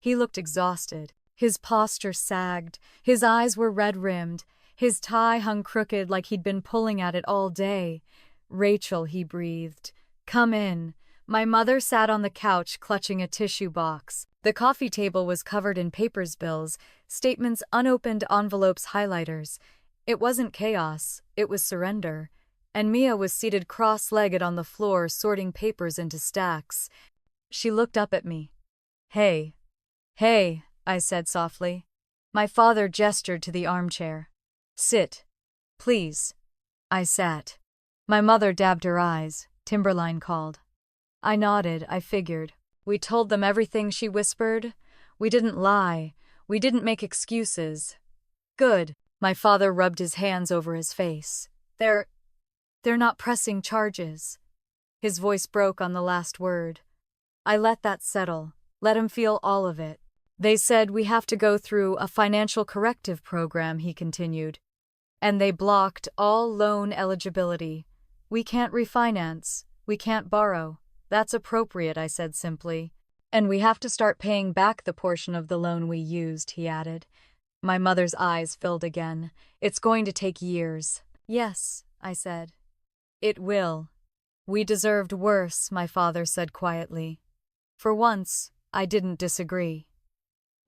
Speaker 1: He looked exhausted. His posture sagged. His eyes were red-rimmed. His tie hung crooked like he'd been pulling at it all day. Rachel, he breathed. Come in. My mother sat on the couch clutching a tissue box. The coffee table was covered in papers, bills, statements, unopened envelopes, highlighters. It wasn't chaos, it was surrender. And Mia was seated cross-legged on the floor, sorting papers into stacks. She looked up at me. Hey. Hey, I said softly. My father gestured to the armchair. Sit. Please. I sat. My mother dabbed her eyes. Timberline called. I nodded, I figured. We told them everything, she whispered. We didn't lie. We didn't make excuses. Good. My father rubbed his hands over his face. They're not pressing charges. His voice broke on the last word. I let that settle. Let him feel all of it. They said we have to go through a financial corrective program, he continued. And they blocked all loan eligibility. We can't refinance. We can't borrow. That's appropriate, I said simply. And we have to start paying back the portion of the loan we used, he added. My mother's eyes filled again. It's going to take years. Yes, I said. It will. We deserved worse, my father said quietly. For once, I didn't disagree.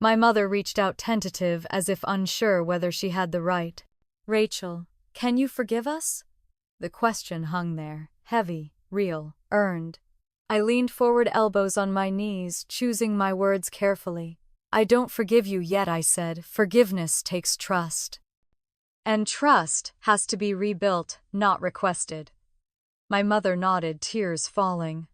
Speaker 1: My mother reached out tentative, as if unsure whether she had the right. Rachel, can you forgive us? The question hung there, heavy, real, earned. I leaned forward, elbows on my knees, choosing my words carefully. I don't forgive you yet, I said. Forgiveness takes trust. And trust has to be rebuilt, not requested. My mother nodded, tears falling.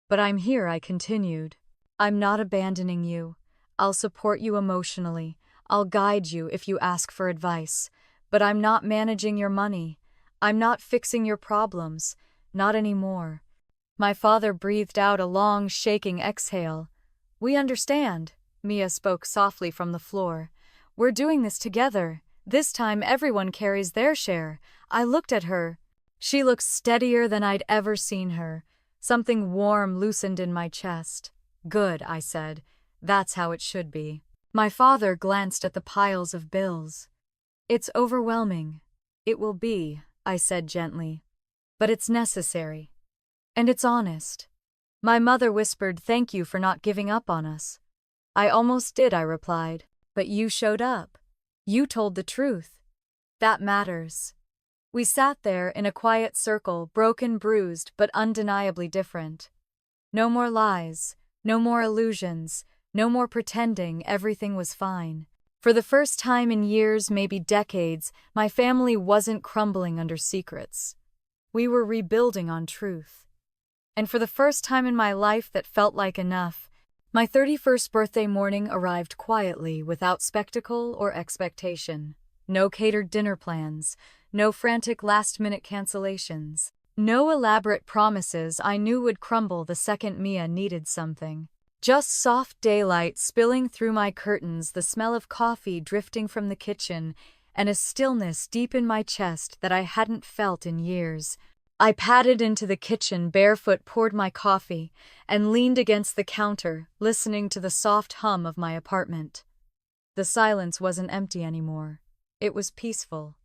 Speaker 1: But I'm here, I continued. I'm not abandoning you. I'll support you emotionally. I'll guide you if you ask for advice. But I'm not managing your money. I'm not fixing your problems. Not anymore. My father breathed out a long, shaking exhale. We understand, Mia spoke softly from the floor. We're doing this together. This time everyone carries their share. I looked at her. She looked steadier than I'd ever seen her. Something warm loosened in my chest. Good, I said. That's how it should be. My father glanced at the piles of bills. It's overwhelming. It will be, I said gently. But it's necessary. And it's honest. My mother whispered, thank you for not giving up on us. I almost did, I replied. But you showed up. You told the truth. That matters. We sat there in a quiet circle, broken, bruised, but undeniably different. No more lies, no more illusions, no more pretending everything was fine. For the first time in years, maybe decades, my family wasn't crumbling under secrets. We were rebuilding on truth. And for the first time in my life that felt like enough, my 31st birthday morning arrived quietly without spectacle or expectation. No catered dinner plans, no frantic last-minute cancellations, no elaborate promises I knew would crumble the second Mia needed something. Just soft daylight spilling through my curtains, the smell of coffee drifting from the kitchen, and a stillness deep in my chest that I hadn't felt in years. I padded into the kitchen, barefoot, poured my coffee, and leaned against the counter, listening to the soft hum of my apartment. The silence wasn't empty anymore. It was peaceful.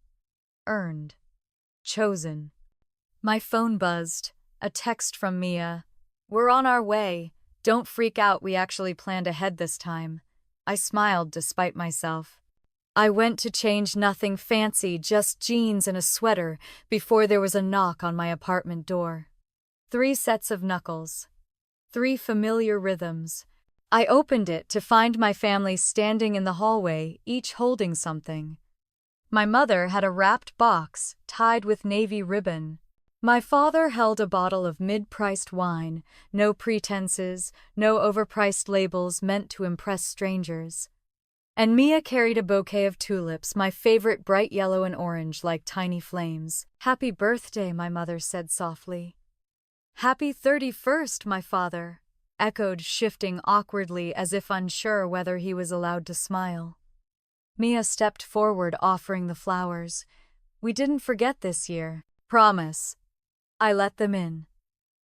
Speaker 1: Earned. Chosen. My phone buzzed. A text from Mia. We're on our way. Don't freak out, we actually planned ahead this time. I smiled despite myself. I went to change, nothing fancy, just jeans and a sweater, before there was a knock on my apartment door. 3 sets of knuckles. 3 familiar rhythms. I opened it to find my family standing in the hallway, each holding something. My mother had a wrapped box, tied with navy ribbon. My father held a bottle of mid-priced wine, no pretenses, no overpriced labels meant to impress strangers. And Mia carried a bouquet of tulips, my favorite, bright yellow and orange like tiny flames. Happy birthday, my mother said softly. Happy 31st, my father echoed, shifting awkwardly as if unsure whether he was allowed to smile. Mia stepped forward, offering the flowers. We didn't forget this year. Promise. I let them in.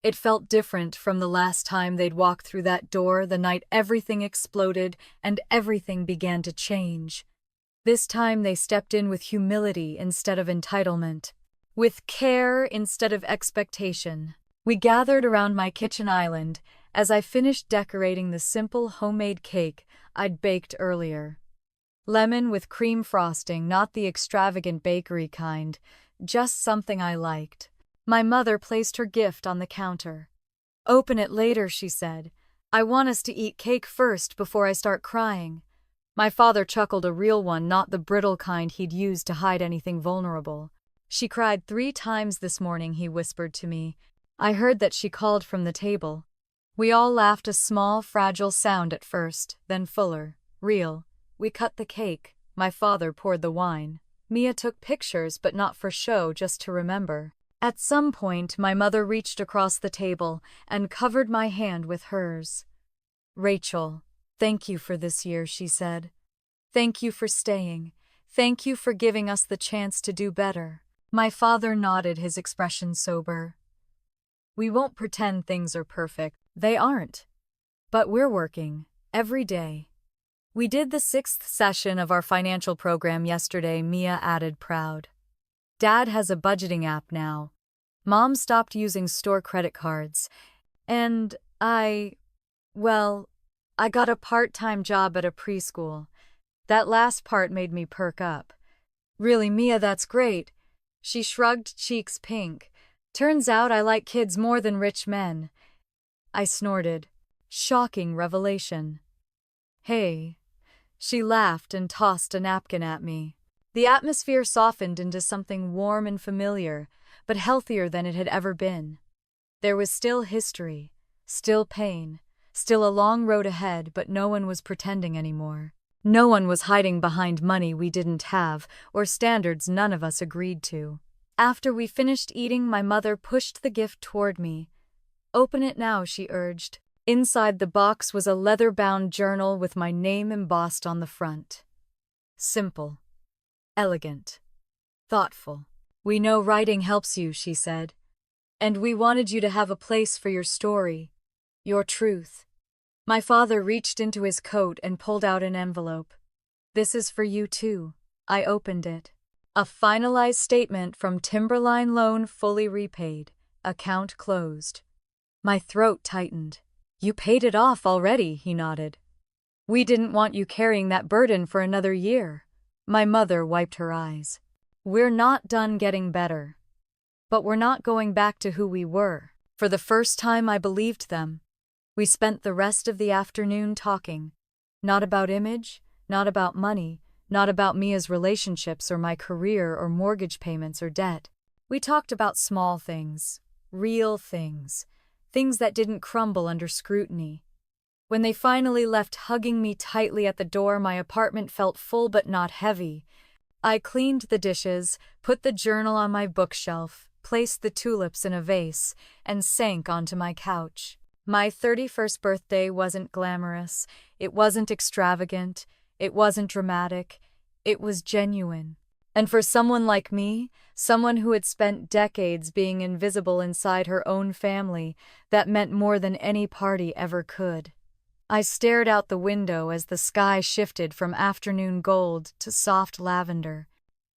Speaker 1: It felt different from the last time they'd walked through that door, the night everything exploded and everything began to change. This time they stepped in with humility instead of entitlement, with care instead of expectation. We gathered around my kitchen island as I finished decorating the simple homemade cake I'd baked earlier. Lemon with cream frosting, not the extravagant bakery kind, just something I liked. My mother placed her gift on the counter. Open it later, she said. I want us to eat cake first before I start crying. My father chuckled, a real one, not the brittle kind he'd used to hide anything vulnerable. She cried 3 times this morning, he whispered to me. I heard that she called from the table. We all laughed, a small, fragile sound at first, then fuller, real. We cut the cake. My father poured the wine. Mia took pictures, but not for show, just to remember. At some point, my mother reached across the table and covered my hand with hers. Rachel, thank you for this year, she said. Thank you for staying. Thank you for giving us the chance to do better. My father nodded, his expression sober. We won't pretend things are perfect. They aren't. But we're working, every day. We did the 6th session of our financial program yesterday, Mia added, proud. Dad has a budgeting app now. Mom stopped using store credit cards. And I got a part-time job at a preschool. That last part made me perk up. Really, Mia, that's great. She shrugged, cheeks pink. Turns out I like kids more than rich men. I snorted. Shocking revelation. Hey. She laughed and tossed a napkin at me. The atmosphere softened into something warm and familiar, but healthier than it had ever been. There was still history, still pain, still a long road ahead, but no one was pretending anymore. No one was hiding behind money we didn't have or standards none of us agreed to. After we finished eating, my mother pushed the gift toward me. "Open it now," she urged. Inside the box was a leather-bound journal with my name embossed on the front. Simple, elegant, thoughtful. "We know writing helps you," she said. "And we wanted you to have a place for your story, your truth." My father reached into his coat and pulled out an envelope. "This is for you too." I opened it. A finalized statement from Timberline loan fully repaid. Account closed. My throat tightened. "You paid it off already," he nodded. "We didn't want you carrying that burden for another year." My mother wiped her eyes. "We're not done getting better. But we're not going back to who we were." For the first time, I believed them. We spent the rest of the afternoon talking. Not about image, not about money, not about Mia's relationships or my career or mortgage payments or debt. We talked about small things, real things, things that didn't crumble under scrutiny. When they finally left hugging me tightly at the door, my apartment felt full but not heavy. I cleaned the dishes, put the journal on my bookshelf, placed the tulips in a vase, and sank onto my couch. My 31st birthday wasn't glamorous, it wasn't extravagant, it wasn't dramatic, it was genuine. And for someone like me, someone who had spent decades being invisible inside her own family, that meant more than any party ever could. I stared out the window as the sky shifted from afternoon gold to soft lavender.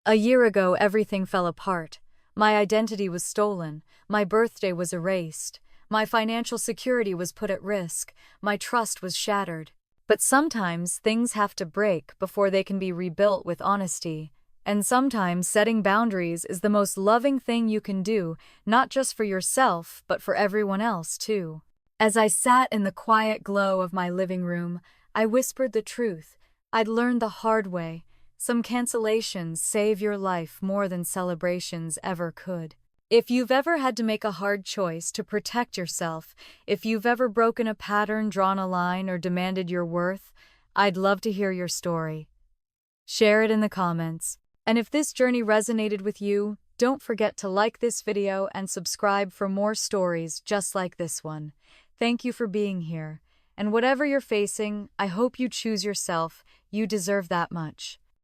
Speaker 1: A year ago, everything fell apart. My identity was stolen, my birthday was erased, my financial security was put at risk, my trust was shattered. But sometimes things have to break before they can be rebuilt with honesty. And sometimes setting boundaries is the most loving thing you can do, not just for yourself, but for everyone else, too. As I sat in the quiet glow of my living room, I whispered the truth. I'd learned the hard way. Some cancellations save your life more than celebrations ever could. If you've ever had to make a hard choice to protect yourself, if you've ever broken a pattern, drawn a line, or demanded your worth, I'd love to hear your story. Share it in the comments. And if this journey resonated with you, don't forget to like this video and subscribe for more stories just like this one. Thank you for being here. And whatever you're facing, I hope you choose yourself. You deserve that much.